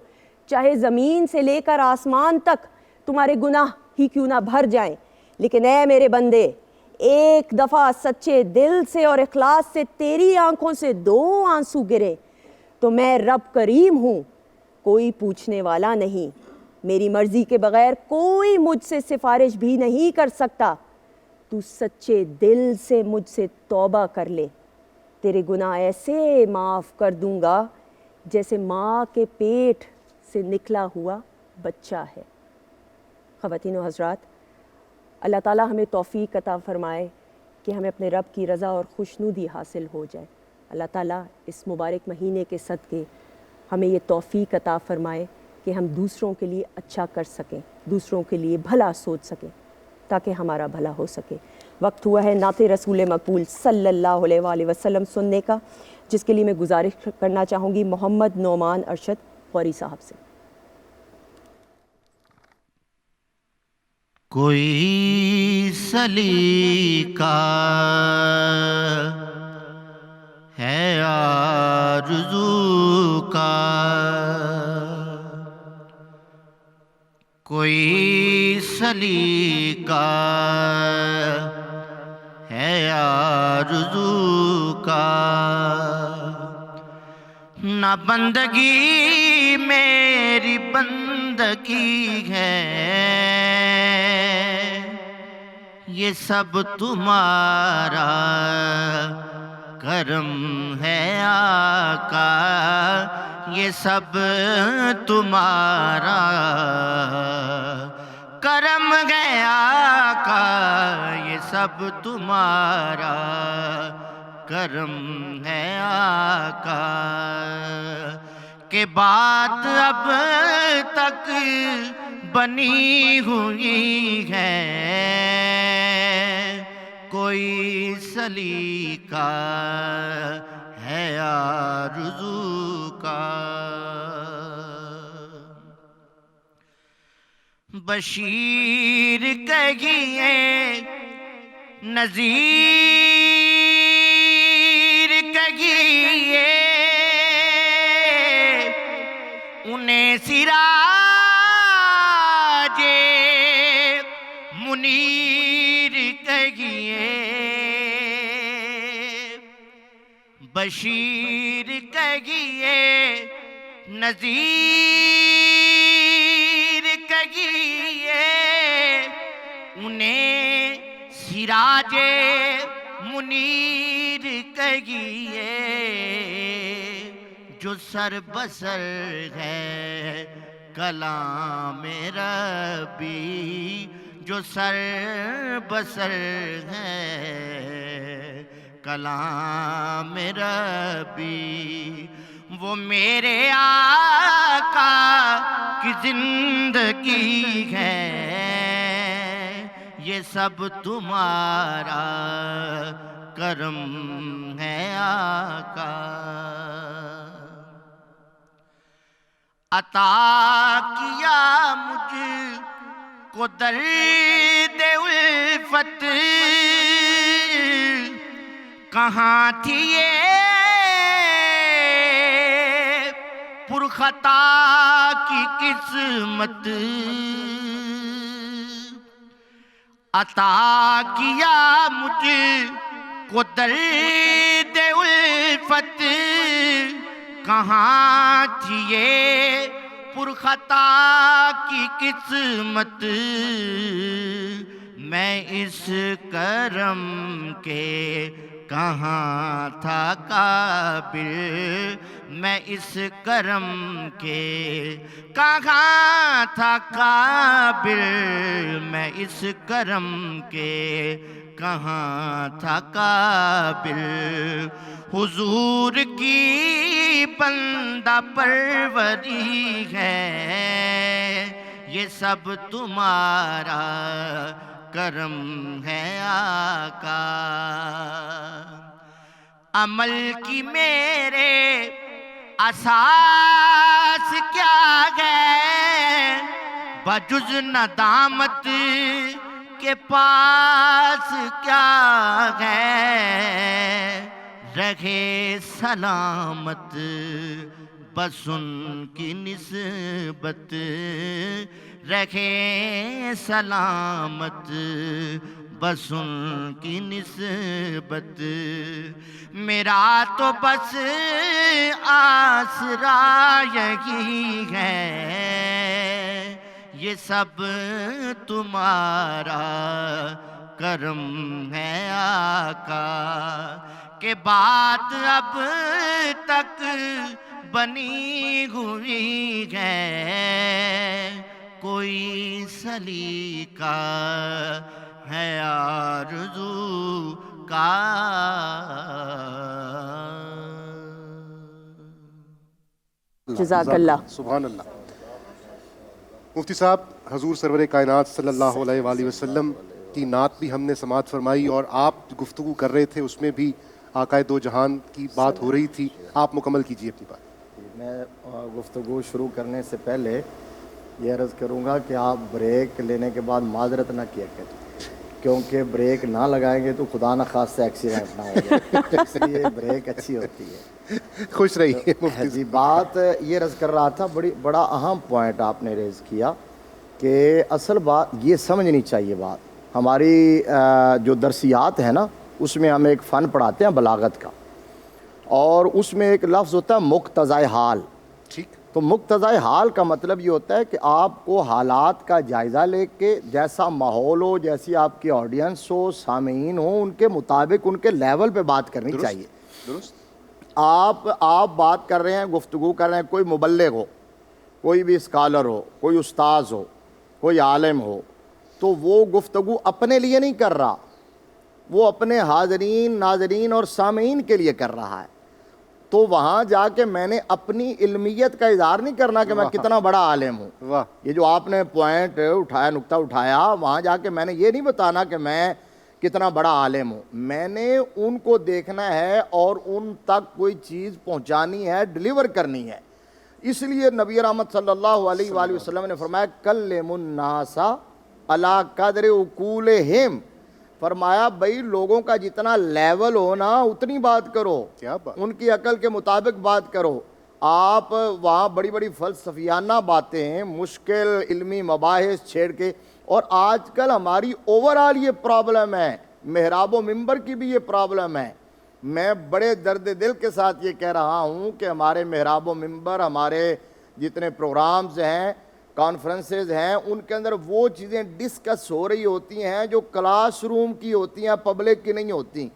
چاہے زمین سے لے کر آسمان تک تمہارے گناہ ہی کیوں نہ بھر جائیں، لیکن اے میرے بندے، ایک دفعہ سچے دل سے اور اخلاص سے تیری آنکھوں سے 2 آنسو گرے تو میں رب کریم ہوں، کوئی پوچھنے والا نہیں، میری مرضی کے بغیر کوئی مجھ سے سفارش بھی نہیں کر سکتا، تو سچے دل سے مجھ سے توبہ کر لے، تیرے گناہ ایسے معاف کر دوں گا جیسے ماں کے پیٹ سے نکلا ہوا بچہ ہے۔ خواتین و حضرات، اللہ تعالیٰ ہمیں توفیق عطا فرمائے کہ ہمیں اپنے رب کی رضا اور خوشنودی حاصل ہو جائے۔ اللہ تعالیٰ اس مبارک مہینے کے صدقے ہمیں یہ توفیق عطا فرمائے کہ ہم دوسروں کے لیے اچھا کر سکیں، دوسروں کے لیے بھلا سوچ سکیں تاکہ ہمارا بھلا ہو سکے۔ وقت ہوا ہے نعت رسول مقبول صلی اللہ علیہ وآلہ وسلم سننے کا، جس کے لیے میں گزارش کرنا چاہوں گی محمد نعمان ارشد غوری صاحب سے۔ کوئی سلیقہ ہے آرزو کا، کوئی سلیقہ ہے آرزو کا، نہ بندگی میری بندگی ہے، یہ سب تمہارا کرم ہے آقا، یہ سب تمہارا کرم ہے آقا، یہ سب تمہارا کرم ہے آقا، کہ بات اب تک بنی ہوئی ہے، کوئی سلیقہ ہے آرزو کا۔ بشیر کہیے نذیر کہیے، انہیں سراج منیر کہیے، بشیر کہیے نذیر کہیے، انہیں سراج منیر کہیے، جو سر بسر ہے کلام ربی، جو سر بسر ہے کلام ربی، وہ میرے آقا کی زندگی ہے، یہ سب تمہارا کرم ہے آقا۔ عطا کیا مجھ کو درد الفت، کہاں تھی یہ پرخطا کی قسمت، عطا کیا مجھ کو درد الفت، کہاں تھی یہ پرخطا کی قسمت میں اس کرم کے کہاں تھا قابل، میں اس کرم کے کہاں تھا قابل، میں اس کرم کے کہاں تھا قابل۔ حضور کی بندہ پروری ہے، یہ سب تمہارا کرم ہے آقا۔ عمل کی میرے اساس کیا ہے، بجز ندامت کے پاس کیا ہے، رہے سلامت بس ان کی نسبت، رہے سلامت بس ان کی نسبت۔ میرا تو بس آسرا یہی ہے، یہ سب تمہارا کرم ہے آقا۔ کہ بات اب تک بنی ہوئی ہے، کوئی سلیقہ ہے آرزو کا۔ جزاک اللہ۔ سبحان اللہ۔ مفتی صاحب، حضور سرور کائنات صلی اللہ علیہ وآلہ وسلم کی نعت بھی ہم نے سماعت فرمائی، اور آپ گفتگو کر رہے تھے اس میں بھی آقائے دو جہان کی بات ہو رہی تھی، آپ مکمل کیجیے اپنی بات۔ میں گفتگو شروع کرنے سے پہلے یہ عرض کروں گا کہ آپ بریک لینے کے بعد معذرت نہ کیا کریں، کیونکہ بریک نہ لگائیں گے تو خدا نہ خواستہ ایکسیڈنٹ نہ ہو جائے، اس لیے بریک اچھی ہوتی ہے۔ خوش رہیے مفتی جی، بات یہ عرض کر رہا تھا، بڑا اہم پوائنٹ آپ نے ریز کیا کہ اصل بات یہ سمجھنی چاہیے۔ بات ہماری جو درسیات ہیں نا، اس میں ہم ایک فن پڑھاتے ہیں بلاغت کا، اور اس میں ایک لفظ ہوتا ہے مقتضائے حال۔ ٹھیک۔ تو مقتضائے حال کا مطلب یہ ہوتا ہے کہ آپ کو حالات کا جائزہ لے کے جیسا ماحول ہو، جیسی آپ کی آڈینس ہو، سامعین ہو، ان کے مطابق ان کے لیول پہ بات کرنی چاہیے۔ درست۔ آپ بات کر رہے ہیں، گفتگو کر رہے ہیں، کوئی مبلغ ہو، کوئی بھی اسکالر ہو، کوئی استاذ ہو، کوئی عالم ہو، تو وہ گفتگو اپنے لیے نہیں کر رہا، وہ اپنے حاضرین، ناظرین اور سامعین کے لیے کر رہا ہے۔ تو وہاں جا کے میں نے اپنی علمیت کا اظہار نہیں کرنا کہ میں کتنا بڑا عالم ہوں۔ واہ۔ یہ جو آپ نے پوائنٹ اٹھایا، نقطہ اٹھایا، وہاں جا کے میں نے یہ نہیں بتانا کہ میں کتنا بڑا عالم ہوں، میں نے ان کو دیکھنا ہے اور ان تک کوئی چیز پہنچانی ہے، ڈیلیور کرنی ہے۔ اس لیے نبی رحمت صلی اللہ علیہ وآلہ وسلم نے فرمایا کلم الناس علی قدر عقولہم، فرمایا بھائی لوگوں کا جتنا لیول ہو نا اتنی بات کرو، کیا بات۔ ان کی عقل کے مطابق بات کرو۔ آپ وہاں بڑی بڑی فلسفیانہ باتیں، مشکل علمی مباحث چھیڑ کے، اور آج کل ہماری اوورآل یہ پرابلم ہے، محراب و منبر کی بھی یہ پرابلم ہے۔ میں بڑے درد دل کے ساتھ یہ کہہ رہا ہوں کہ ہمارے محراب و منبر، ہمارے جتنے پروگرامز ہیں، کانفرنسز ہیں، ان کے اندر وہ چیزیں ڈسکس ہو رہی ہوتی ہیں جو کلاس روم کی ہوتی ہیں، پبلک کی نہیں ہوتی۔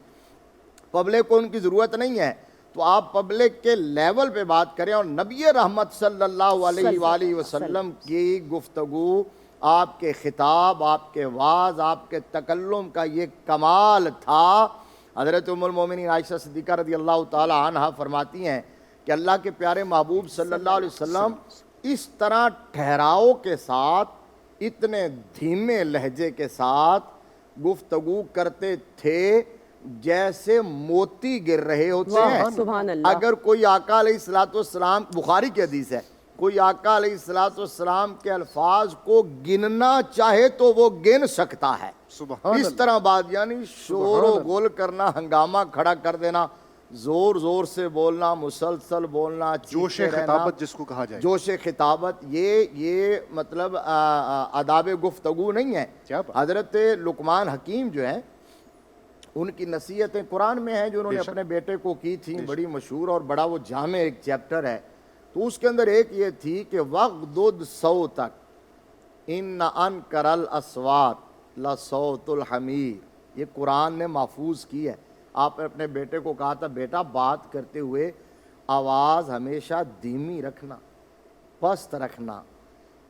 پبلک کو ان کی ضرورت نہیں ہے، تو آپ پبلک کے لیول پہ بات کریں۔ اور نبی رحمت صلی اللہ علیہ وآلہ وسلم کی گفتگو، آپ کے خطاب، آپ کے وعظ، آپ کے تکلم کا یہ کمال تھا۔ حضرت ام المومنین عائشہ صدیقہ رضی اللہ تعالی عنہا فرماتی ہیں کہ اللہ کے پیارے محبوب صلی اللہ علیہ وسلم اس طرح ٹھہراؤ کے ساتھ، اتنے دھیمے لہجے کے ساتھ گفتگو کرتے تھے جیسے موتی گر رہے ہوتے ہیں۔ سبحان اللہ۔ اگر کوئی آقا علیہ الصلوۃ والسلام، بخاری کی حدیث ہے، کوئی آقا علیہ الصلوۃ والسلام کے الفاظ کو گننا چاہے تو وہ گن سکتا ہے۔ سبحان اس طرح بات، یعنی شور و گول کرنا، ہنگامہ کھڑا کر دینا، زور زور سے بولنا، مسلسل بولنا، جوش چیختے رہنا، خطابت جس کو کہا جائے۔ جوش خطابت، یہ مطلب آداب گفتگو نہیں ہے۔ کیا بات۔ حضرت لقمان حکیم جو ہیں، ان کی نصیحتیں قرآن میں ہیں جو انہوں نے اپنے بیٹے کو کی تھیں، بڑی مشہور اور بڑا وہ جامع ایک چیپٹر ہے۔ تو اس کے اندر ایک یہ تھی کہ وغضض صوتک ان انکر الاصوات لصوت الحمیر، یہ قرآن نے محفوظ کی ہے۔ آپ نے اپنے بیٹے کو کہا تھا بیٹا بات کرتے ہوئے آواز ہمیشہ دھیمی رکھنا، پست رکھنا،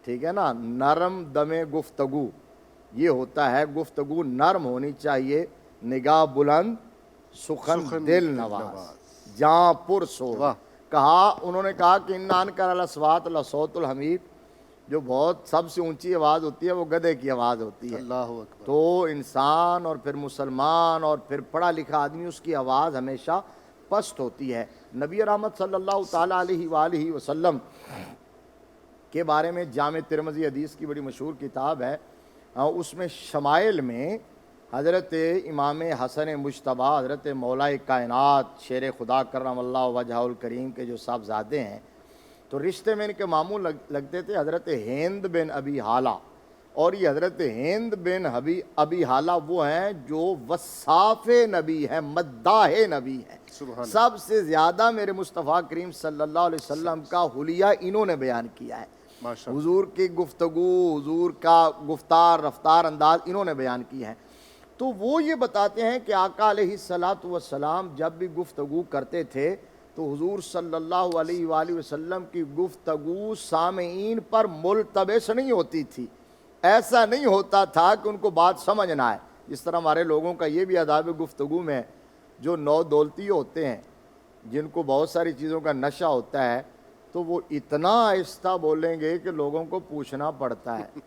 ٹھیک ہے نا، نرم دم گفتگو یہ ہوتا ہے، گفتگو نرم ہونی چاہیے، نگاہ بلند، سخن دل نواز، جاں پر سو۔ کہا انہوں نے کہا کہ ان انکر الاصوات لصوت الحمیر، جو بہت سب سے اونچی آواز ہوتی ہے وہ گدھے کی آواز ہوتی ہے۔ اللہ اکبر۔ تو انسان اور پھر مسلمان اور پھر پڑھا لکھا آدمی اس کی آواز ہمیشہ پست ہوتی ہے۔ نبی رحمت صلی اللہ تعالیٰ علیہ وآلہ وسلم کے بارے میں جامع ترمذی حدیث کی بڑی مشہور کتاب ہے، اس میں شمائل میں حضرت امام حسن مجتبیٰ حضرت مولا کائنات شیر خدا کرم اللہ وجہہ الکریم کے جو صاحبزادے ہیں، تو رشتے میں ان کے ماموں لگتے تھے حضرت ہند بن ابی حالہ، اور یہ حضرت ہند بن ابی حالہ وہ ہیں جو وصاف نبی ہیں، مداح نبی ہیں۔ سب سے زیادہ میرے مصطفیٰ کریم صلی اللہ علیہ وسلم کا حلیہ انہوں نے بیان کیا ہے، حضور کی گفتگو، حضور کا گفتار رفتار انداز انہوں نے بیان کی ہے۔ تو وہ یہ بتاتے ہیں کہ آقا علیہ الصلاۃ والسلام جب بھی گفتگو کرتے تھے تو حضور صلی اللہ علیہ وآلہ وسلم کی گفتگو سامعین پر ملتبس نہیں ہوتی تھی، ایسا نہیں ہوتا تھا کہ ان کو بات سمجھ نہ آئے۔ جس طرح ہمارے لوگوں کا یہ بھی آداب گفتگو میں جو نو دولتی ہوتے ہیں، جن کو بہت ساری چیزوں کا نشہ ہوتا ہے، تو وہ اتنا آہستہ بولیں گے کہ لوگوں کو پوچھنا پڑتا ہے،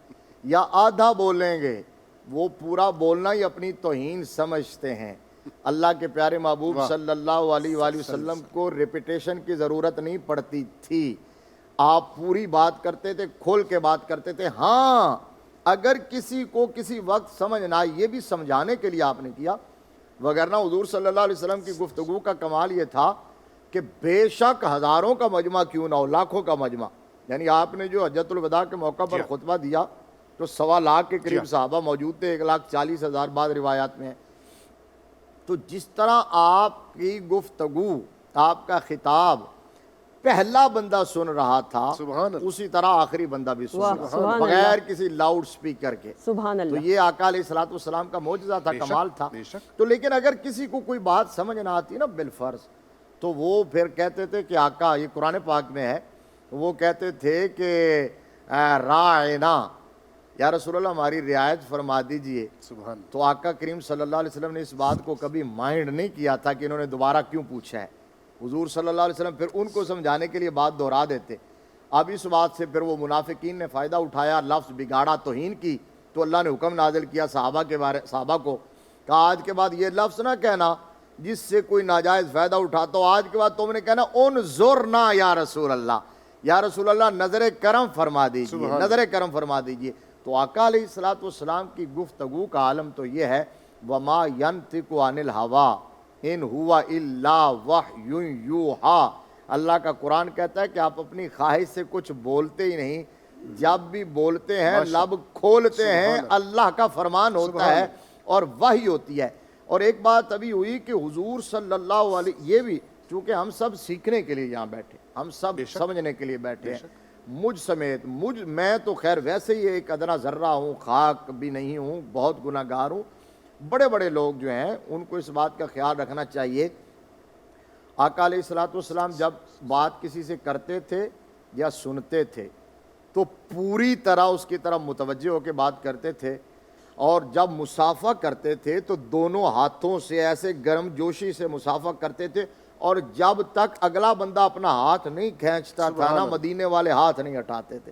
یا آدھا بولیں گے، وہ پورا بولنا ہی اپنی توہین سمجھتے ہیں۔ اللہ کے پیارے محبوب صلی اللہ علیہ وآلہ وسلم کو ریپیٹیشن کی ضرورت نہیں پڑتی تھی، آپ پوری بات کرتے تھے، کھول کے بات کرتے تھے۔ ہاں اگر کسی کو کسی وقت سمجھ نہ آئے یہ بھی سمجھانے کے لیے آپ نے کیا، وگرنہ حضور صلی اللہ علیہ وسلم کی گفتگو کا کمال یہ تھا کہ بے شک ہزاروں کا مجمع کیوں نہ ہو، لاکھوں کا مجمع، یعنی آپ نے جو حجۃ الوداع کے موقع پر خطبہ دیا تو 1.25 لاکھ کے قریب صحابہ موجود تھے، 1,40,000 بعض روایات میں ہے۔ تو جس طرح آپ کی گفتگو، آپ کا خطاب پہلا بندہ سن رہا تھا، اسی طرح آخری بندہ بھی سن رہا تھا، بغیر کسی لاؤڈ سپیکر کے۔ سبحان تو اللہ۔ یہ آقا علیہ الصلوۃ والسلام کا معجزہ تھا، کمال تھا۔ تو لیکن اگر کسی کو کوئی بات سمجھ نہ آتی نا بالفرض، تو وہ پھر کہتے تھے کہ آقا، یہ قرآن پاک میں ہے، وہ کہتے تھے کہ راعنا، یا رسول اللہ ہماری رعایت فرما دیجئے۔ تو آقا کریم صلی اللہ علیہ وسلم نے اس بات کو کبھی مائنڈ نہیں کیا تھا کہ انہوں نے دوبارہ کیوں پوچھا ہے۔ حضور صلی اللہ علیہ وسلم پھر ان کو سمجھانے کے لیے بات دہرا دیتے۔ اب اس بات سے پھر وہ منافقین نے فائدہ اٹھایا، لفظ بگاڑا، توہین کی، تو اللہ نے حکم نازل کیا صحابہ کو، کہا آج کے بعد یہ لفظ نہ کہنا جس سے کوئی ناجائز فائدہ اٹھاتا ہو، آج کے بعد تم نے کہنا انظرنا یا رسول اللہ، یا رسول اللہ نظر کرم فرما دیجئے، نظر کرم فرما دیجئے۔ تو آقا علیہ الصلوۃ والسلام کی گفتگو کا عالم تو یہ ہے، وما ینطق عن الہوا ان ہوا الا وحی یوحی۔ اللہ کا قرآن کہتا ہے کہ آپ اپنی خواہش سے کچھ بولتے ہی نہیں، جب بھی بولتے ہیں لب کھولتے ہیں، اللہ کا فرمان ہوتا ہے اور وحی ہوتی ہے۔ اور ایک بات ابھی ہوئی کہ حضور صلی اللہ علیہ، یہ بھی چونکہ ہم سب سیکھنے کے لیے یہاں بیٹھے، ہم سب سمجھنے کے لیے بیٹھے ہیں، مجھ سمیت، میں تو خیر ویسے ہی ایک ادنا ذرہ ہوں، خاک بھی نہیں ہوں، بہت گناہ گار ہوں۔ بڑے بڑے لوگ جو ہیں ان کو اس بات کا خیال رکھنا چاہیے، آقا علیہ الصلوۃ والسلام جب بات کسی سے کرتے تھے یا سنتے تھے تو پوری طرح اس کی طرف متوجہ ہو کے بات کرتے تھے، اور جب مصافحہ کرتے تھے تو دونوں ہاتھوں سے ایسے گرم جوشی سے مصافحہ کرتے تھے، اور جب تک اگلا بندہ اپنا ہاتھ نہیں کھینچتا تھا نا، مدینے والے ہاتھ نہیں ہٹاتے تھے،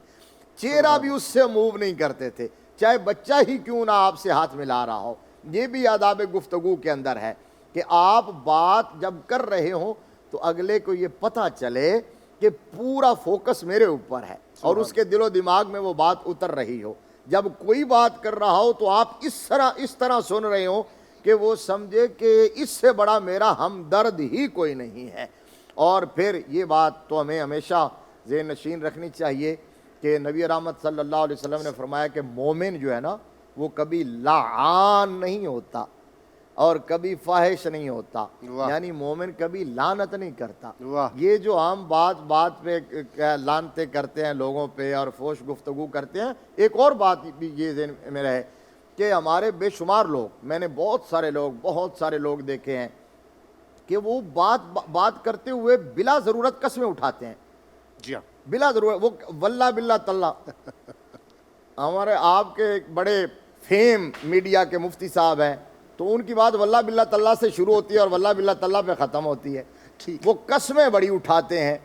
چہرہ بھی اس سے موو نہیں کرتے تھے، چاہے بچہ ہی کیوں نہ آپ سے ہاتھ ملا رہا ہو۔ یہ بھی آداب گفتگو کے اندر ہے کہ آپ بات جب کر رہے ہوں تو اگلے کو یہ پتہ چلے کہ پورا فوکس میرے اوپر ہے اور اس کے دل و دماغ میں وہ بات اتر رہی ہو۔ جب کوئی بات کر رہا ہو تو آپ اس طرح سن رہے ہوں کہ وہ سمجھے کہ اس سے بڑا میرا ہمدرد ہی کوئی نہیں ہے۔ اور پھر یہ بات تو ہمیں ہمیشہ ذہن نشین رکھنی چاہیے کہ نبی رحمت صلی اللہ علیہ وسلم نے فرمایا کہ مومن جو ہے نا وہ کبھی لعان نہیں ہوتا، اور کبھی فاحش نہیں ہوتا، واہ۔ یعنی مومن کبھی لعنت نہیں کرتا۔ واہ۔ یہ جو عام بات پہ لعنتیں کرتے ہیں لوگوں پہ اور فوش گفتگو کرتے ہیں، ایک اور بات بھی یہ ذہن میں رہے کہ ہمارے بے شمار لوگ، میں نے بہت سارے لوگ دیکھے ہیں کہ وہ بات کرتے ہوئے بلا ضرورت قسمیں اٹھاتے ہیں، جی ہاں، بلا ضرورت، وہ واللہ باللہ تاللہ۔ ہمارے آپ کے ایک بڑے فیم میڈیا کے مفتی صاحب ہیں، تو ان کی بات واللہ باللہ تاللہ سے شروع ہوتی ہے اور واللہ باللہ تاللہ پہ ختم ہوتی ہے۔ وہ قسمیں بڑی اٹھاتے ہیں،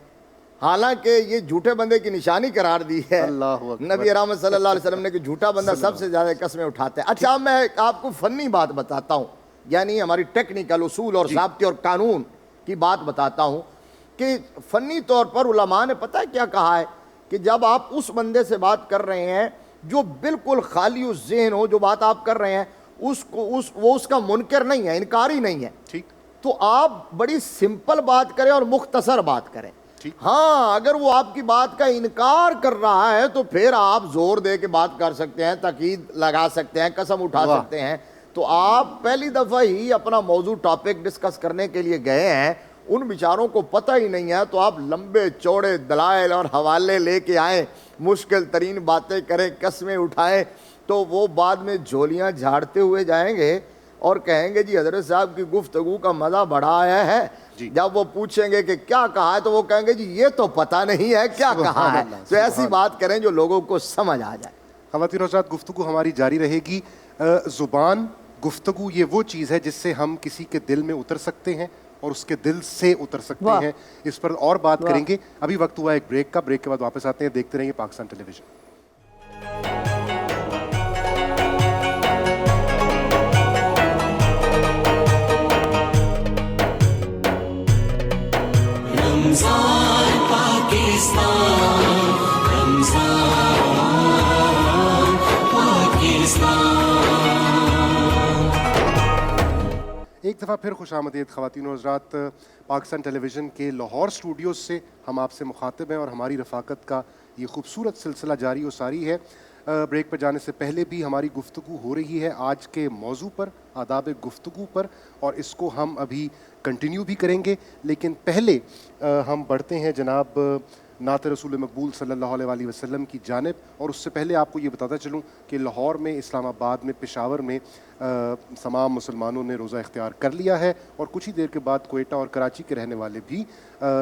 حالانکہ یہ جھوٹے بندے کی نشانی قرار دی ہے اللہ اکبر۔ نبی رحمت صلی اللہ علیہ وسلم نے کہ جھوٹا بندہ سب سے زیادہ قسمیں اٹھاتا ہے۔ اچھا میں آپ کو فنی بات بتاتا ہوں، یعنی ہماری ٹیکنیکل اصول اور ضابطے اور قانون کی بات بتاتا ہوں کہ فنی طور پر علماء نے پتہ ہے کیا کہا ہے کہ جب آپ اس بندے سے بات کر رہے ہیں جو بالکل خالی ذہن ہو، جو بات آپ کر رہے ہیں وہ اس کا منکر نہیں ہے، انکاری نہیں ہے، ٹھیک، تو آپ بڑی سمپل بات کریں اور مختصر بات کریں۔ ہاں اگر وہ آپ کی بات کا انکار کر رہا ہے تو پھر آپ زور دے کے بات کر سکتے ہیں، تاکید لگا سکتے ہیں، قسم اٹھا سکتے ہیں۔ تو آپ پہلی دفعہ ہی اپنا موضوع ٹاپک ڈسکس کرنے کے لیے گئے ہیں، ان بیچاروں کو پتہ ہی نہیں ہے، تو آپ لمبے چوڑے دلائل اور حوالے لے کے آئیں، مشکل ترین باتیں کریں، قسمیں اٹھائیں، تو وہ بعد میں جھولیاں جھاڑتے ہوئے جائیں گے اور کہیں گے جی حضرت صاحب کی گفتگو کا مزہ بڑا آیا ہے۔ جب وہ پوچھیں گے کہ کیا کہا ہے تو وہ کہیں گے جی یہ تو پتہ نہیں ہے کیا کہا ہے۔ تو ایسی بات کریں جو لوگوں کو سمجھ آ جائے۔ خواتین و حضرات، گفتگو ہماری جاری رہے گی۔ زبان، گفتگو یہ وہ چیز ہے جس سے ہم کسی کے دل میں اتر سکتے ہیں اور اس کے دل سے اتر سکتے ہیں۔ اس پر اور بات کریں گے۔ ابھی وقت ہوا ایک بریک کا، بریک کے بعد واپس آتے ہیں، دیکھتے رہیں پاکستان ٹیلی ویژن۔ رمضان پاکستان، رمضان پاکستان۔ ایک دفعہ پھر خوش آمدید خواتین و حضرات، پاکستان ٹیلی ویژن کے لاہور اسٹوڈیوز سے ہم آپ سے مخاطب ہیں اور ہماری رفاقت کا یہ خوبصورت سلسلہ جاری و ساری ہے۔ بریک پر جانے سے پہلے بھی ہماری گفتگو ہو رہی ہے آج کے موضوع پر، آداب گفتگو پر، اور اس کو ہم ابھی کنٹینیو بھی کریں گے، لیکن پہلے ہم بڑھتے ہیں جناب نعت رسول مقبول صلی اللہ علیہ وآلہ وسلم کی جانب۔ اور اس سے پہلے آپ کو یہ بتاتا چلوں کہ لاہور میں، اسلام آباد میں، پشاور میں تمام مسلمانوں نے روزہ اختیار کر لیا ہے، اور کچھ ہی دیر کے بعد کوئٹہ اور کراچی کے رہنے والے بھی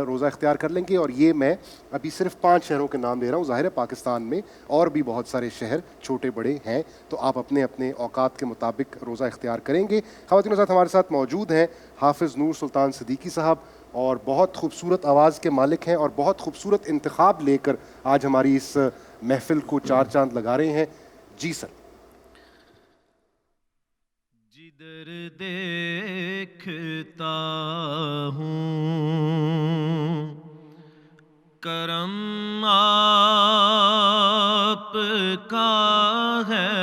روزہ اختیار کر لیں گے۔ اور یہ میں ابھی صرف 5 شہروں کے نام لے رہا ہوں، ظاہر ہے پاکستان میں اور بھی بہت سارے شہر چھوٹے بڑے ہیں، تو آپ اپنے اپنے اوقات کے مطابق روزہ اختیار کریں گے۔ خواتین و حضرات، ہمارے ساتھ موجود ہیں حافظ نور سلطان صدیقی صاحب، اور بہت خوبصورت آواز کے مالک ہیں اور بہت خوبصورت انتخاب لے کر آج ہماری اس محفل کو 4 چاند لگا رہے ہیں۔ جی سر۔ جدھر دیکھتا ہوں کرم آپ کا ہے،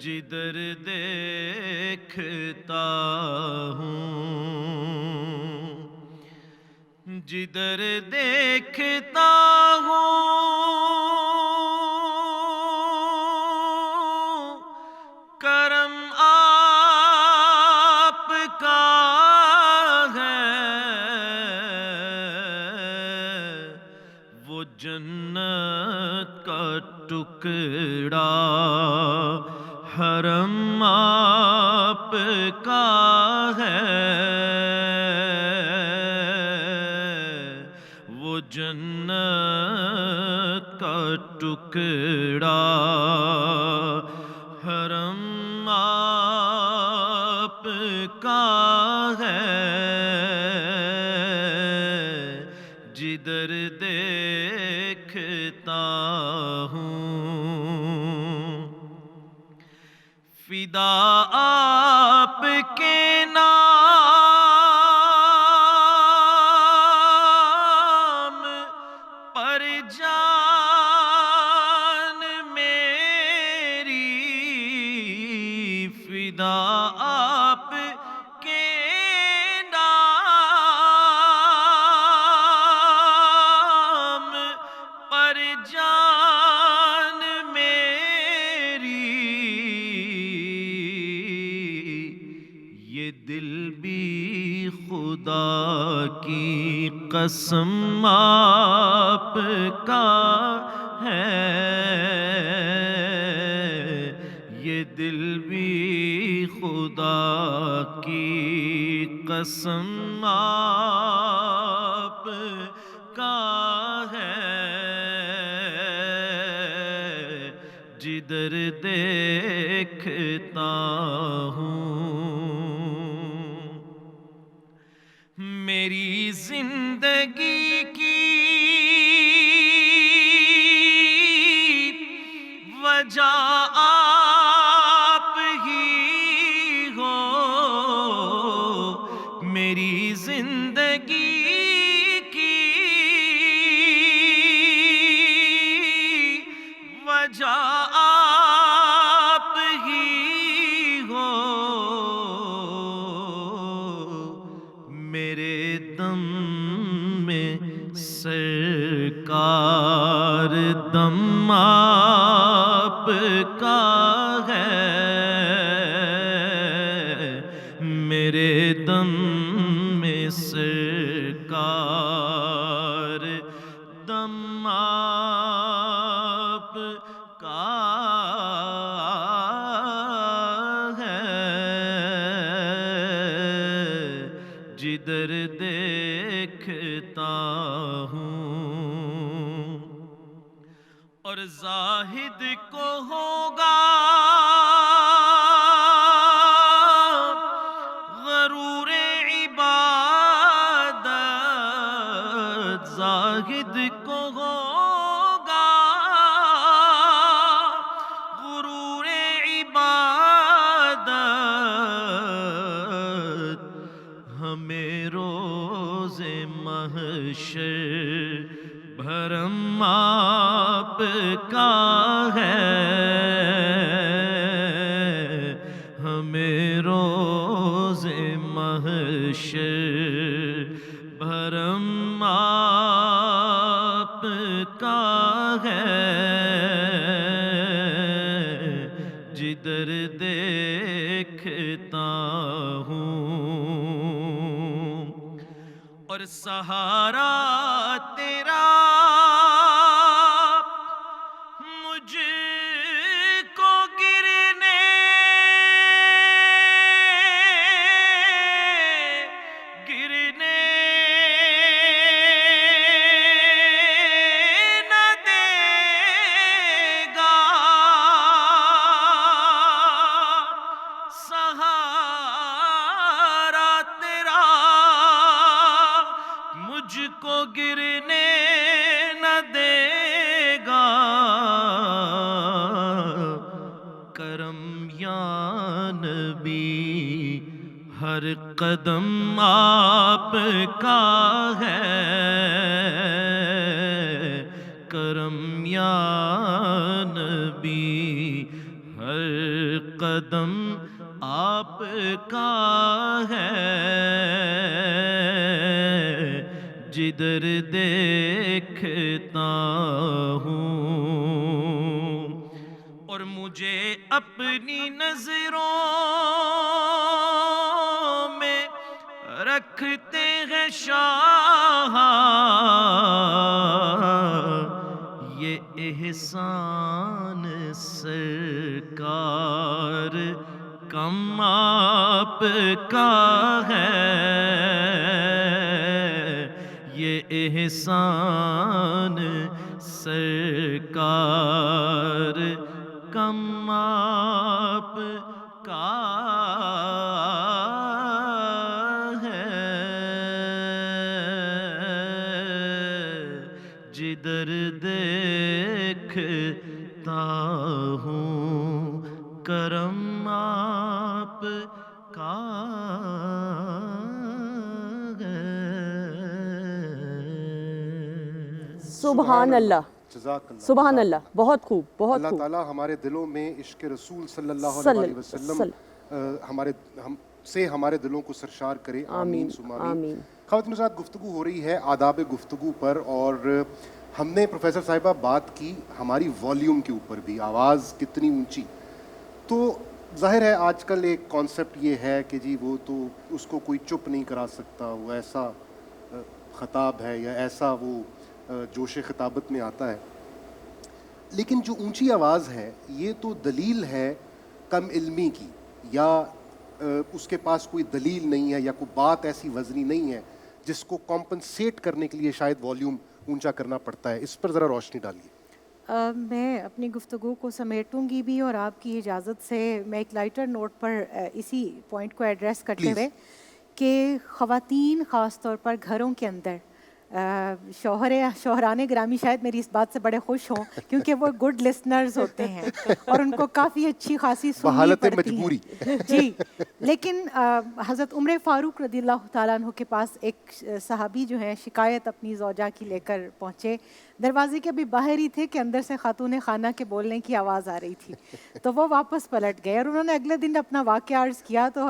جدھر دیکھتا ہوں، جدھر دیکھتا ہوں کرم آپ کا ہے، وہ جنت کا ٹکڑا حرم آپ کا ہے، وہ جنت کا ٹکڑا حرم آپ کا ہے، جدھر دیکھتا ہوں فدا آپ کے نام پر جان میری، فدا آپ کے نام پر جان میری، خدا کی قسم آپ کا ہے، یہ دل بھی خدا کی قسم آپ کا ہے، جدھر دیکھتا ہوں میری زندگی کی وجہ آپ ہی ہو، میری زندگی کی وجہ آپ ہی ہو، میرے دم میں سرکار دم آپ کا ہے، میرے دم میں سرکار دم آپ کا ہے، جدھر دیکھتا ہوں، اور زاہد کو ہوگا غرور عبادت، زاہد کو ہوگا غرور عبادت، ہمیں روز محشر بھرم آپ کا ہے، ہمیں روز محشر بھرم آپ کا ہے، جدھر دیکھتا ہوں، اور سہارا تیرا مجھ کو گرنے نہ دے گا، سہارا تیرا مجھ کو گرنے نہ دے گا، کرم یا نبی ہر قدم آپ کا ہے، کرم یا نبی ہر قدم آپ کا ہے، جدھر دیکھتا ہوں، اور مجھے اپنی نظروں میں رکھتے ہیں شاہ، یہ احسان سرکار کم آپ کا ہے، یہ احسان سرکار کم آپ کا ہے، جدھر دیکھتا ہوں کرم آپ کا سبحان اللہ، جزاک اللہ، سبحان اللہ، بہت خوب، بہت اللہ خوب. تعالیٰ ہمارے دلوں میں عشق رسول صلی اللہ علیہ وسلم ہمارے دلوں کو سرشار کرے، آمین ثم آمین. خواتین حضرات، گفتگو ہو رہی ہے آداب گفتگو پر، اور ہم نے پروفیسر صاحبہ بات کی ہماری والیوم کے اوپر بھی، آواز کتنی اونچی. تو ظاہر ہے آج کل ایک کانسیپٹ یہ ہے کہ جی وہ تو اس کو کوئی چپ نہیں کرا سکتا, وہ ایسا خطاب ہے یا ایسا وہ جوش خطابت میں آتا ہے. لیکن جو اونچی آواز ہے یہ تو دلیل ہے کم علمی کی, یا اس کے پاس کوئی دلیل نہیں ہے, یا کوئی بات ایسی وزنی نہیں ہے جس کو کمپنسیٹ کرنے کے لیے شاید والیوم اونچا کرنا پڑتا ہے. اس پر ذرا روشنی ڈالیے. میں اپنی گفتگو کو سمیٹوں گی بھی, اور آپ کی اجازت سے میں ایک لائٹر نوٹ پر اسی پوائنٹ کو ایڈریس کرتے ہوئے کہ خواتین خاص طور پر گھروں کے اندر, شوہران گرامی شاید میری اس بات سے بڑے خوش ہوں کیونکہ وہ گڈ لسنرز ہوتے ہیں اور ان کو کافی اچھی خاصی سننی پڑتی ہے جی. لیکن حضرت عمر فاروق رضی اللہ تعالیٰ عنہ کے پاس ایک صحابی جو ہیں شکایت اپنی زوجہ کی لے کر پہنچے. دروازے کے ابھی باہر ہی تھے کہ اندر سے خاتون خانہ کے بولنے کی آواز آ رہی تھی, تو وہ واپس پلٹ گئے اور انہوں نے اگلے دن اپنا واقعہ عرض کیا. تو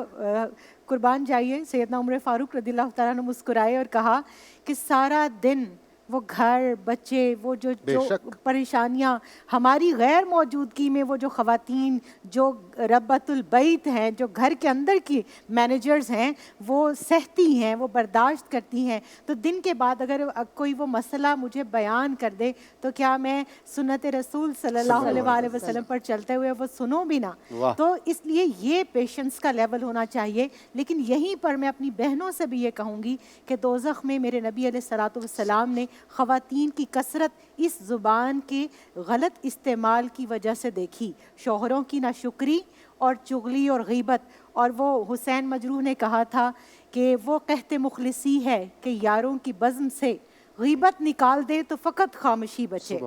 قربان جائیے سیدنا عمر فاروق رضی اللہ تعالیٰ عنہ مسکرائے اور کہا کہ سارا دن وہ گھر بچے, وہ جو پریشانیاں ہماری غیر موجودگی میں, وہ جو خواتین جو ربۃ البیت ہیں, جو گھر کے اندر کی مینیجرز ہیں, وہ سہتی ہیں, وہ برداشت کرتی ہیں. تو دن کے بعد اگر کوئی وہ مسئلہ مجھے بیان کر دے تو کیا میں سنت رسول صلی اللہ علیہ وآلہ وسلم پر چلتے ہوئے وہ سنوں بھی نا. تو اس لیے یہ پیشنس کا لیول ہونا چاہیے. لیکن یہیں پر میں اپنی بہنوں سے بھی یہ کہوں گی کہ دوزخ میں میرے نبی علیہ الصلوۃ والسلام نے خواتین کی کثرت اس زبان کے غلط استعمال کی وجہ سے دیکھی. شوہروں کی ناشکری اور چغلی اور غیبت. اور وہ حسین مجروح نے کہا تھا کہ وہ قحط مخلصی ہے کہ یاروں کی بزم سے غیبت نکال دے تو فقط خاموشی بچے.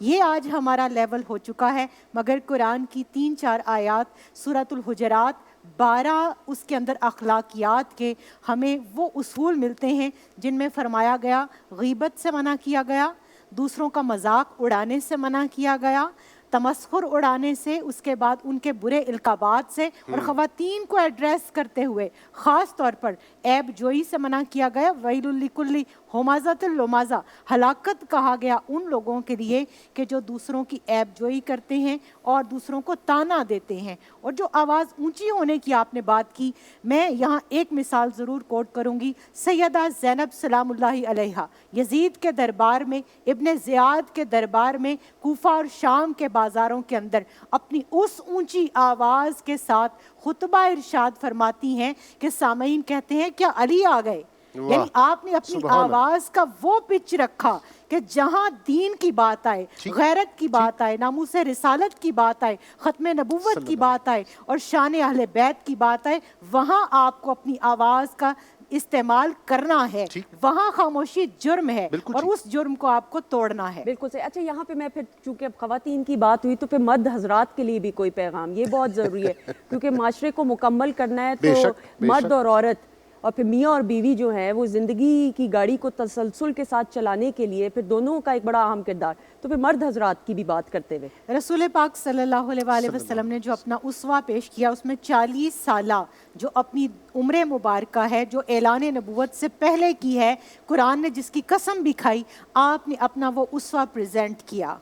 یہ آج ہمارا لیول ہو چکا ہے. مگر قرآن کی 3-4 آیات سورۃ الحجرات 12 اس کے اندر اخلاقیات کے ہمیں وہ اصول ملتے ہیں جن میں فرمایا گیا غیبت سے منع کیا گیا, دوسروں کا مذاق اڑانے سے منع کیا گیا, تمسخر اڑانے سے, اس کے بعد ان کے برے القابات سے, اور خواتین کو ایڈریس کرتے ہوئے خاص طور پر عیب جوئی سے منع کیا گیا. ویل لکل ہمازۃ لمازہ, ہلاکت کہا گیا ان لوگوں کے لیے کہ جو دوسروں کی عیب جوئی کرتے ہیں اور دوسروں کو تانا دیتے ہیں. اور جو آواز اونچی ہونے کی آپ نے بات کی, میں یہاں ایک مثال ضرور کوٹ کروں گی. سیدہ زینب سلام اللہ علیہا یزید کے دربار میں, ابن زیاد کے دربار میں, کوفہ اور شام کے بازاروں کے اندر اپنی اس اونچی آواز کے ساتھ خطبہ ارشاد فرماتی ہیں کہ سامعین کہتے ہیں کیا علی آ گئے. یعنی آپ نے اپنی آواز کا وہ پچ رکھا کہ جہاں دین کی بات آئے, غیرت کی بات آئے, ناموس رسالت کی بات آئے, ختم نبوت کی بات آئے اور شان اہل بیت کی بات آئے, وہاں آپ کو اپنی آواز کا استعمال کرنا ہے. وہاں خاموشی جرم ہے اور اس جرم کو آپ کو توڑنا ہے. بالکل صحیح. اچھا یہاں پہ میں پھر چونکہ اب خواتین کی بات ہوئی تو پھر مرد حضرات کے لیے بھی کوئی پیغام, یہ بہت ضروری ہے کیونکہ معاشرے کو مکمل کرنا ہے تو مرد اور عورت اور پھر میاں اور بیوی جو ہیں وہ زندگی کی گاڑی کو تسلسل کے ساتھ چلانے کے لیے پھر دونوں کا ایک بڑا اہم کردار. تو پھر مرد حضرات کی بھی بات کرتے ہوئے رسول پاک صلی اللہ علیہ وآلہ وسلم نے جو اپنا اسوہ پیش کیا اس میں 40 سالہ جو اپنی عمر مبارکہ ہے جو اعلان نبوت سے پہلے کی ہے, قرآن نے جس کی قسم بھی کھائی, آپ نے اپنا وہ اسوہ پریزنٹ کیا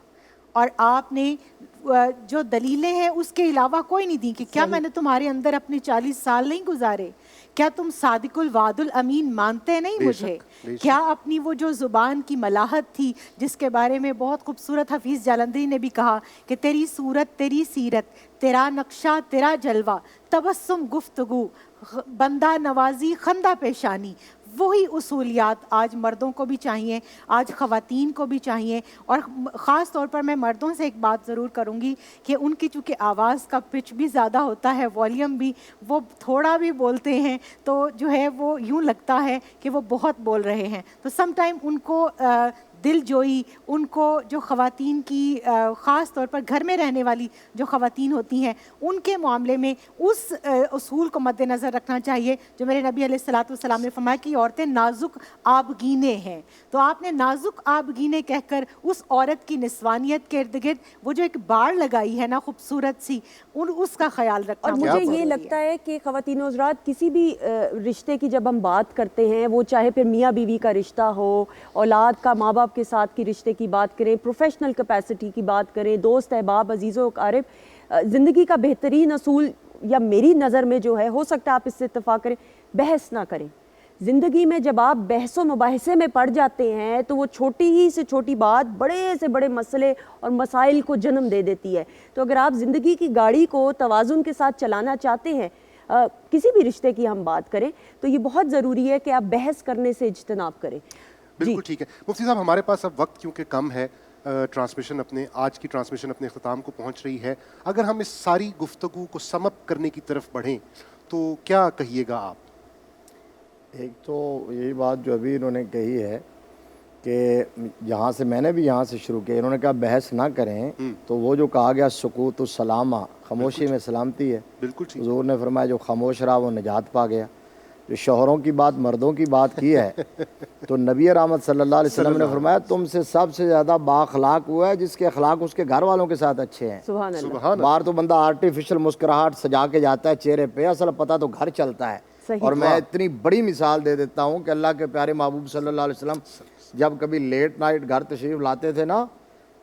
اور آپ نے جو دلیلیں ہیں اس کے علاوہ کوئی نہیں دی کہ کیا میں نے تمہارے اندر اپنے 40 سال نہیں گزارے, کیا تم صادق الوعد الامین مانتے نہیں مجھے, کیا اپنی وہ جو زبان کی ملاحت تھی جس کے بارے میں بہت خوبصورت حفیظ جالندری نے بھی کہا کہ تیری صورت تیری سیرت, تیرا نقشہ تیرا جلوہ, تبسم گفتگو, بندہ نوازی خندہ پیشانی, وہی اصولیات آج مردوں کو بھی چاہیے, آج خواتین کو بھی چاہیے. اور خاص طور پر میں مردوں سے ایک بات ضرور کروں گی کہ ان کی چونکہ آواز کا پچ بھی زیادہ ہوتا ہے, والیوم بھی, وہ تھوڑا بھی بولتے ہیں تو جو ہے وہ یوں لگتا ہے کہ وہ بہت بول رہے ہیں. تو سم ٹائم ان کو دل جوئی, ان کو جو خواتین کی خاص طور پر گھر میں رہنے والی جو خواتین ہوتی ہیں ان کے معاملے میں اس اصول کو مد نظر رکھنا چاہیے جو میرے نبی علیہ الصلوۃ والسلام نے فرمایا کہ عورتیں نازک آبگینے ہیں. تو آپ نے نازک آبگینے کہہ کر اس عورت کی نسوانیت کے ارد گرد وہ جو ایک باڑ لگائی ہے نا خوبصورت سی, اس کا خیال رکھنا. اور مجھے یہ لگتا ہے کہ خواتین و حضرات کسی بھی رشتے کی جب ہم بات کرتے ہیں, وہ چاہے پھر میاں بیوی کا رشتہ ہو, اولاد کا ماں باپ کے ساتھ کی رشتے کی بات کریں, پروفیشنل کیپیسٹی کی بات کریں, دوست احباب عزیز و اقارب, زندگی کا بہترین اصول یا میری نظر میں جو ہے، ہو سکتا ہے آپ اس سے اتفاق کریں، بحث نہ کریں. زندگی میں جب آپ بحث و مباحثے میں پڑ جاتے ہیں تو وہ چھوٹی ہی سے چھوٹی بات بڑے سے بڑے مسئلے اور مسائل کو جنم دے دیتی ہے. تو اگر آپ زندگی کی گاڑی کو توازن کے ساتھ چلانا چاہتے ہیں، کسی بھی رشتے کی ہم بات کریں، تو یہ بہت ضروری ہے کہ آپ بحث کرنے سے اجتناب کریں. بالکل ٹھیک ہے. مفتی صاحب ہمارے پاس اب وقت کیونکہ کم ہے، ٹرانسمیشن آج کی ٹرانسمیشن اپنے اختتام کو پہنچ رہی ہے. اگر ہم اس ساری گفتگو کو سم اپ کرنے کی طرف بڑھیں تو کیا کہیے گا آپ؟ ایک تو یہی بات جو ابھی انہوں نے کہی ہے کہ یہاں سے میں نے بھی یہاں سے شروع کیا، انہوں نے کہا بحث نہ کریں، تو وہ جو کہا گیا سکوت السلامہ، خاموشی میں سلامتی ہے. بالکل ٹھیک. حضور نے فرمایا جو خاموش رہا وہ نجات پا گیا. جو شوہروں کی بات مردوں کی بات کی ہے تو نبی رحمت صلی اللہ علیہ وسلم نے فرمایا تم سے سب سے زیادہ با اخلاق ہوا ہے جس کے اخلاق اس کے گھر والوں کے ساتھ اچھے ہیں. سبحان اللہ. سبحان باہر تو بندہ آرٹیفیشل مسکراہٹ سجا کے جاتا ہے چہرے پہ، اصل پتہ تو گھر چلتا ہے. اور میں اتنی بڑی مثال دے دیتا ہوں کہ اللہ کے پیارے محبوب صلی اللہ علیہ وسلم جب کبھی لیٹ نائٹ گھر تشریف لاتے تھے نا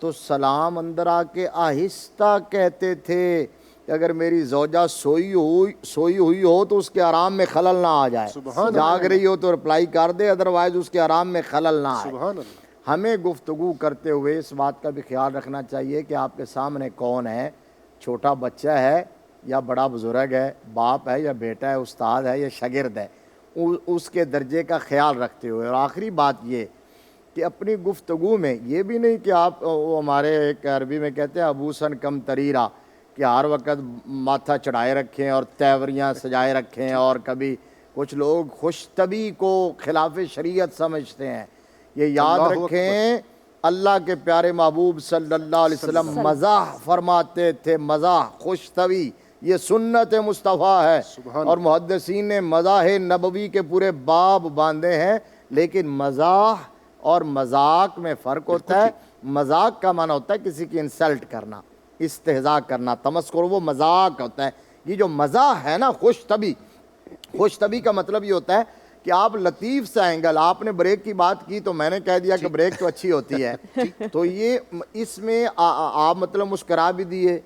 تو سلام اندر آ کے آہستہ کہتے تھے کہ اگر میری زوجہ سوئی ہوئی ہو تو اس کے آرام میں خلل نہ آ جائے، جاگ رہی ہو تو رپلائی کر دے، ادروائز اس کے آرام میں خلل نہ آئے. سبحان اللہ. ہمیں گفتگو کرتے ہوئے اس بات کا بھی خیال رکھنا چاہیے کہ آپ کے سامنے کون ہے، چھوٹا بچہ ہے یا بڑا بزرگ ہے، باپ ہے یا بیٹا ہے، استاد ہے یا شاگرد ہے، اس کے درجے کا خیال رکھتے ہوئے. اور آخری بات یہ کہ اپنی گفتگو میں یہ بھی نہیں کہ آپ وہ ہمارے ایک عربی میں کہتے ہیں ابوسن کم تریرا، کہ ہر وقت ماتھا چڑھائے رکھیں اور تیوریاں سجائے رکھیں. اور کبھی کچھ لوگ خوش طبی کو خلاف شریعت سمجھتے ہیں. یہ یاد رکھیں اللہ کے پیارے محبوب صلی اللہ علیہ وسلم مزاح فرماتے تھے، مزاح خوش طبی یہ سنت مصطفیٰ ہے. اور محدثین نے مزاح نبوی کے پورے باب باندھے ہیں. لیکن مزاح اور مذاق میں فرق ہوتا ہے. مذاق کا معنی ہوتا ہے کسی کی انسلٹ کرنا، استہزاء کرنا، تمسخر، وہ مذاق ہوتا ہے. یہ جو مزاح ہے نا خوش طبی کا مطلب یہ ہوتا ہے کہ آپ لطیف سا اینگل، آپ نے بریک کی بات کی تو میں نے کہہ دیا کہ بریک تو اچھی ہوتی ہے، تو یہ اس میں آپ مطلب مسکرا بھی دیے،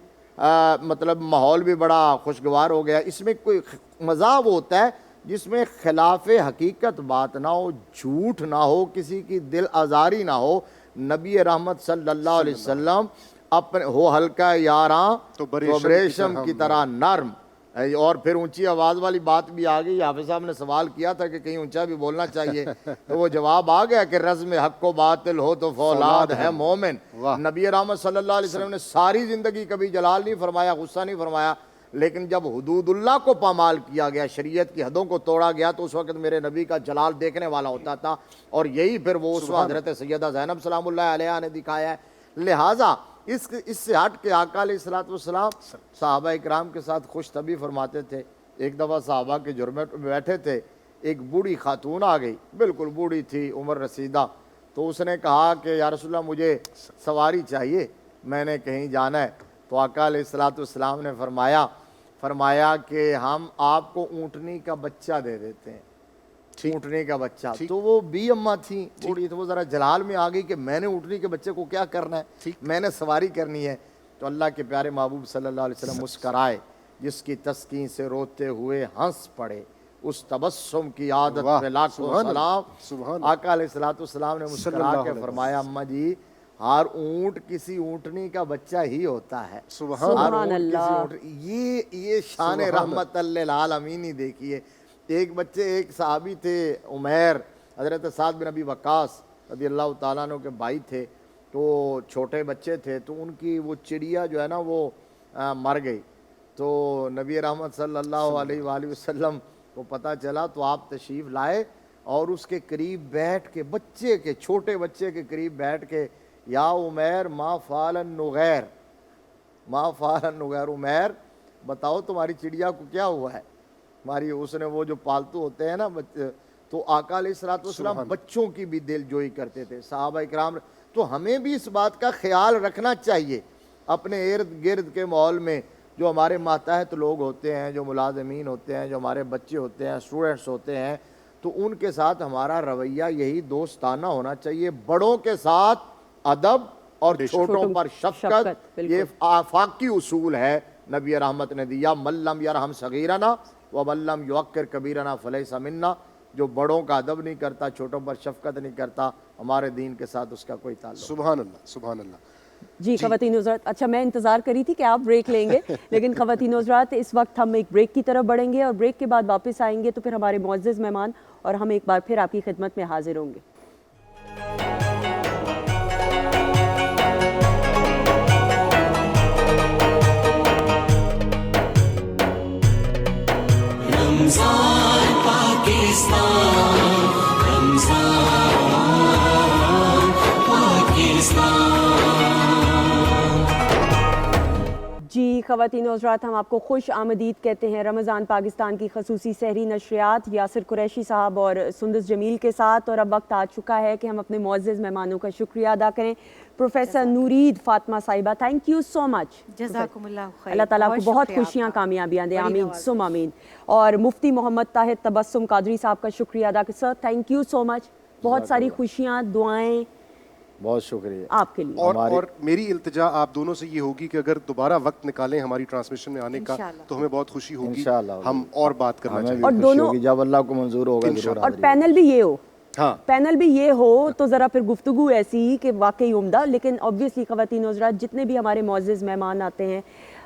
مطلب ماحول بھی بڑا خوشگوار ہو گیا. اس میں کوئی مزاح وہ ہوتا ہے جس میں خلاف حقیقت بات نہ ہو، جھوٹ نہ ہو، کسی کی دل آزاری نہ ہو. نبی رحمت صلی اللہ علیہ وسلم اپنے ہو ہلکا یاراں تو ریشم کی طرح نرم. اور پھر اونچی آواز والی بات بھی آ گئی. حافظ صاحب نے سوال کیا تھا کہ کہیں اونچا بھی بولنا چاہیے تو وہ جواب آ گیا کہ رزم حق و باطل ہو تو فولاد ہے مومن. نبی رحمت صلی اللہ علیہ وسلم نے ساری زندگی کبھی جلال نہیں فرمایا، غصہ نہیں فرمایا، لیکن جب حدود اللہ کو پامال کیا گیا، شریعت کی حدوں کو توڑا گیا، تو اس وقت میرے نبی کا جلال دیکھنے والا ہوتا تھا. اور یہی پھر وہ اس وقت حضرت سیدہ زینب سلام اللہ علیہ نے دکھایا ہے. لہٰذا اس سے ہٹ کے آقا علیہ الصلوۃ والسلام صحابہ اکرام کے ساتھ خوش طبی فرماتے تھے. ایک دفعہ صحابہ کے جرمے پہ بیٹھے تھے، ایک بوڑھی خاتون آ گئی، بالکل بوڑھی تھی، عمر رسیدہ. تو اس نے کہا کہ یا رسول اللہ مجھے سواری چاہیے، میں نے کہیں جانا ہے. تو آقا علیہ الصلوۃ والسلام نے فرمایا کہ ہم آپ کو اونٹنی کا بچہ دے دیتے ہیں. اونٹنی کا بچہ. تو وہ بی اماں تھیں بوڑھی، تو وہ ذرا جلال میں آ گئی کہ میں نے اونٹنی کے بچے کو کیا کرنا ہے، میں نے سواری کرنی ہے. تو اللہ کے پیارے محبوب صلی اللہ علیہ وسلم مسکرائے. جس کی تسکین سے روتے ہوئے ہنس پڑے، اس تبسم کی عادت پہ لاکھوں سلام. آقا علیہ الصلوۃ والسلام نے مسکرا کے فرمایا اماں جی ہر اونٹ کسی اونٹنی کا بچہ ہی ہوتا ہے. سبحان اللہ. یہ شان رحمت للعالمین دیکھیے. ایک صحابی تھے عمیر، حضرت سعد بن ابی وقاص رضی اللہ تعالیٰ عنہ کے بھائی تھے. تو چھوٹے بچے تھے تو ان کی وہ چڑیا جو ہے نا وہ مر گئی. تو نبی رحمت صلی اللہ علیہ وآلہ وسلم کو پتہ چلا تو آپ تشریف لائے اور اس کے قریب بیٹھ کے چھوٹے بچے کے قریب بیٹھ کے یا عمیر ما فعل النغیر، عمیر بتاؤ تمہاری چڑیا کو کیا ہوا ہے. ہماری اس نے وہ جو پالتو ہوتے ہیں نا تو آقا علیہ الصلوۃ والسلام بچوں کی بھی دل جوئی کرتے تھے، صحابہ اکرام. تو ہمیں بھی اس بات کا خیال رکھنا چاہیے اپنے ارد گرد کے ماحول میں. جو ہمارے ماتحت لوگ ہوتے ہیں، جو ملازمین ہوتے ہیں، جو ہمارے بچے ہوتے ہیں، اسٹوڈنٹس ہوتے ہیں، تو ان کے ساتھ ہمارا رویہ یہی دوستانہ ہونا چاہیے. بڑوں کے ساتھ ادب اور چھوٹوں پر شفقت، یہ آفاقی اصول ہے نبی رحمت نے دیا من لم یرحم صغیرنا ومن لم یوقر کبیرنا فلیس منا، جو بڑوں کا ادب نہیں کرتا، چھوٹوں پر شفقت نہیں کرتا، ہمارے دین کے ساتھ اس کا کوئی تعلق۔ سبحان اللہ، سبحان اللہ۔ جی خواتین حضرات، اچھا میں انتظار کری تھی کہ آپ بریک لیں گے، لیکن خواتین حضرات اس وقت ہم ایک بریک کی طرف بڑھیں گے اور بریک کے بعد واپس آئیں گے تو پھر ہمارے معزز مہمان اور ہم ایک بار پھر آپ کی خدمت میں حاضر ہوں گے۔ رمضان پاکستان، رمضان پاکستان۔ جی خواتین و حضرات، ہم آپ کو خوش آمدید کہتے ہیں رمضان پاکستان کی خصوصی سحری نشریات یاسر قریشی صاحب اور سندس جمیل کے ساتھ، اور اب وقت آ چکا ہے کہ ہم اپنے معزز مہمانوں کا شکریہ ادا کریں۔ پروفیسر نورید فاطمہ صاحبہ، تھینک یو سو مچ، جزاکم اللہ خیر، اللہ تعالیٰ کو بہت شکریہ خوشیاں آپ کا۔ کامیابیاں دیں، بڑی آمین نوازش۔ سم آمین۔ اور مفتی محمد طاہر تبسم قادری صاحب کا شکریہ ادا کریں۔ سر تھینک یو سو مچ، بہت ساری خوشیاں، دعائیں بہت شکریہ آپ کے لیے۔ اور میری التجا آپ دونوں سے یہ ہوگی کہ اگر دوبارہ وقت نکالیں ہماری ٹرانسمیشن میں آنے کا تو ہمیں بہت خوشی ہوگی، انشاءاللہ ہم اور بات کرنا چاہیں اور گے دونوں جب اللہ کو منظور ہوگا ضرور اور پینل بھی یہ ہو، ہاں پینل بھی یہ ہو تو ذرا پھر گفتگو ایسی ہی کہ واقعی عمدہ۔ لیکن آبویسلی خواتین و حضرات جتنے بھی ہمارے معزز مہمان آتے ہیں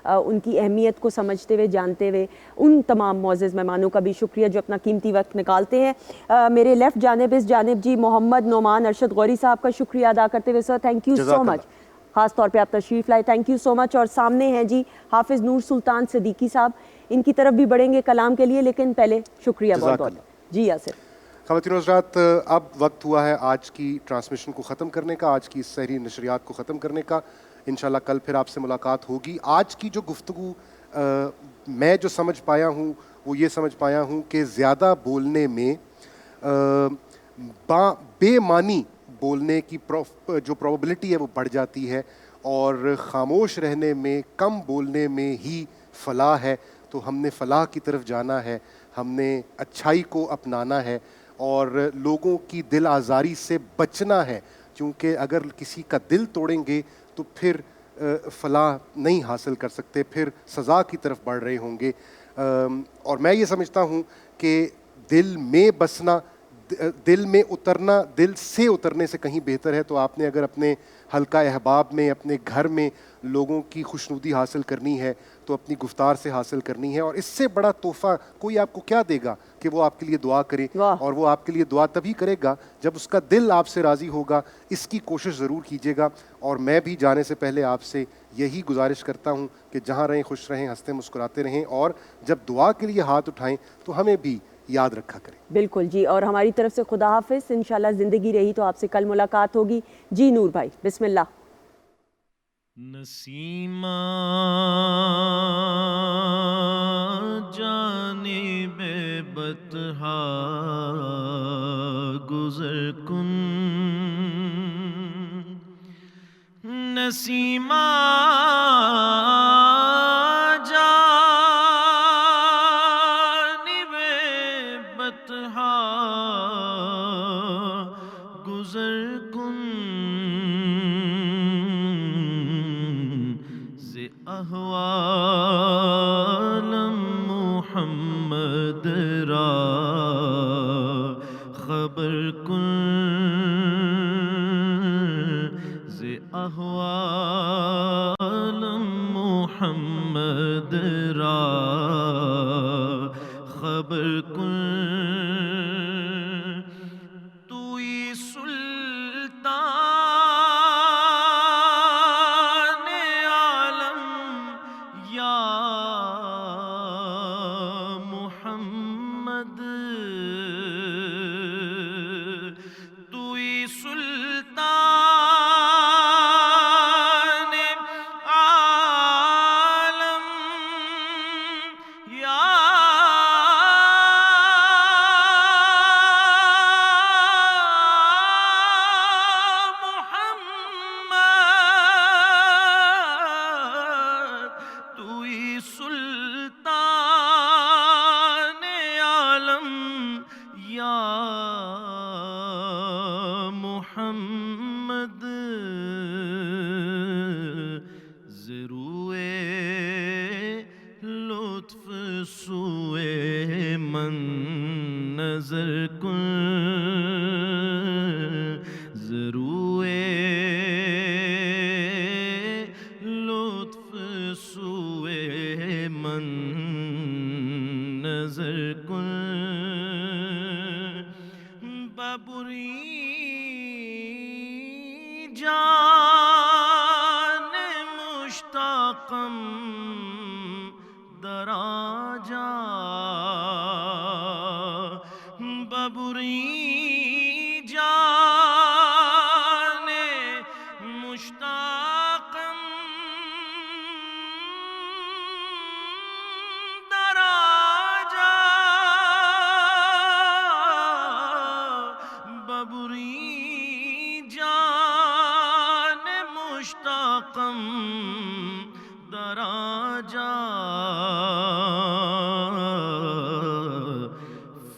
ان کی اہمیت کو سمجھتے ہوئے، جانتے ہوئے، ان تمام معزز مہمانوں کا بھی شکریہ جو اپنا قیمتی وقت نکالتے ہیں۔ میرے لیفٹ جانب اس جانب جی محمد نعمان ارشد غوری صاحب کا شکریہ ادا کرتے ہوئے سر تھینک یو سو مچ، خاص طور پہ آپ تشریف لائے، تھینک یو سو مچ۔ اور سامنے ہیں جی حافظ نور سلطان صدیقی صاحب، ان کی طرف بھی بڑھیں گے کلام کے لیے، لیکن پہلے شکریہ بہت بہت۔ جی یاسر۔ خواتین و حضرات، اب وقت ہوا ہے آج کی ٹرانسمیشن کو ختم کرنے کا، آج کی اس سحری نشریات کو ختم کرنے کا۔ انشاءاللہ کل پھر آپ سے ملاقات ہوگی۔ آج کی جو گفتگو میں جو سمجھ پایا ہوں وہ یہ سمجھ پایا ہوں کہ زیادہ بولنے میں بے معنی بولنے کی جو پروبیبلٹی ہے وہ بڑھ جاتی ہے، اور خاموش رہنے میں، کم بولنے میں ہی فلاح ہے۔ تو ہم نے فلاح کی طرف جانا ہے، ہم نے اچھائی کو اپنانا ہے اور لوگوں کی دل آزاری سے بچنا ہے، کیونکہ اگر کسی کا دل توڑیں گے تو پھر فلاح نہیں حاصل کر سکتے، پھر سزا کی طرف بڑھ رہے ہوں گے۔ اور میں یہ سمجھتا ہوں کہ دل میں بسنا، دل میں اترنا دل سے اترنے سے کہیں بہتر ہے۔ تو آپ نے اگر اپنے حلقہ احباب میں، اپنے گھر میں لوگوں کی خوشنودی حاصل کرنی ہے تو اپنی گفتار سے حاصل کرنی ہے، اور اس سے بڑا تحفہ کوئی آپ کو کیا دے گا کہ وہ آپ کے لیے دعا کرے، اور وہ آپ کے لیے دعا تبھی کرے گا جب اس کا دل آپ سے راضی ہوگا۔ اس کی کوشش ضرور کیجیے گا، اور میں بھی جانے سے پہلے آپ سے یہی گزارش کرتا ہوں کہ جہاں رہیں خوش رہیں، ہنستے مسکراتے رہیں، اور جب دعا کے لیے ہاتھ اٹھائیں تو ہمیں بھی یاد رکھا کریں۔ بالکل جی، اور ہماری طرف سے خدا حافظ، انشاءاللہ زندگی رہی تو آپ سے کل ملاقات ہوگی۔ جی نور بھائی بسم اللہ۔ نسیمہ جانب بطحا گزر کن، نسیمہ جانب بطحا گزر کن، احوالم محمد را خبر کن، ز احوالم محمد را خبر کن، توی سلطان عالم یا محمد، توی سلطان عالم ببری جان مشتاقم درا جا ببری جان مشتاقم درا جا ببری جان مشتاقم درا جا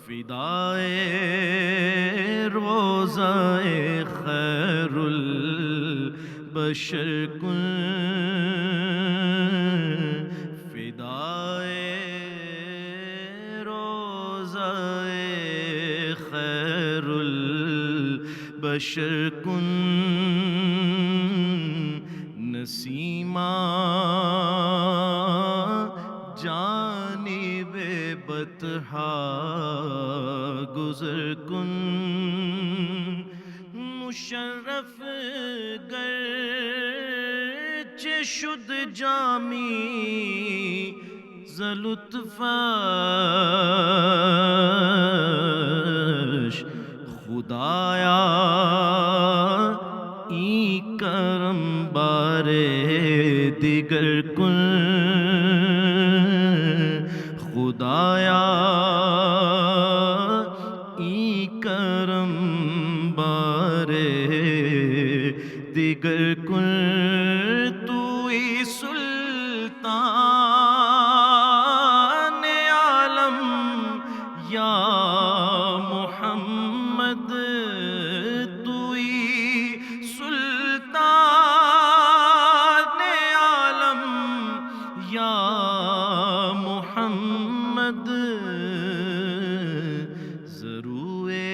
فدائے روضہ خیر البشر کن فدائے روضہ خیر البشر کن نسیمہ جانب بطحا گزر کن مشرف گرچہ شد جامی ز لطفش خدایا ای کرم بارے دیگر کن خدایا ای کرم بارے دیگر کن توئی سلطان عالم یا محمد توئی سلطان عالم یا محمد ضروے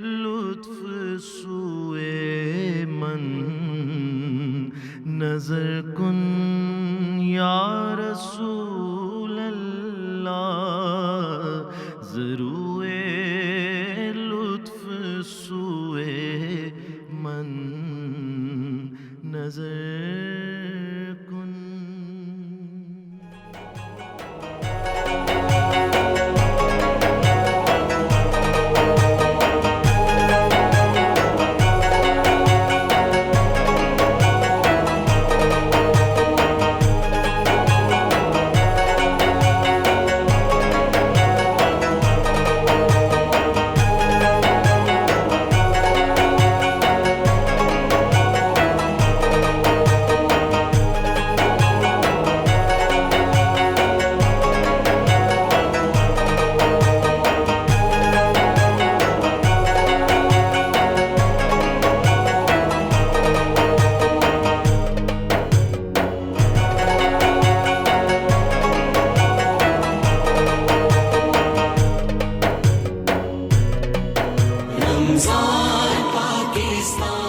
لطف سوئے من نظر کن یا رسول اللہ ضروے لطف سوئے من نظر کن رمضان پاکستان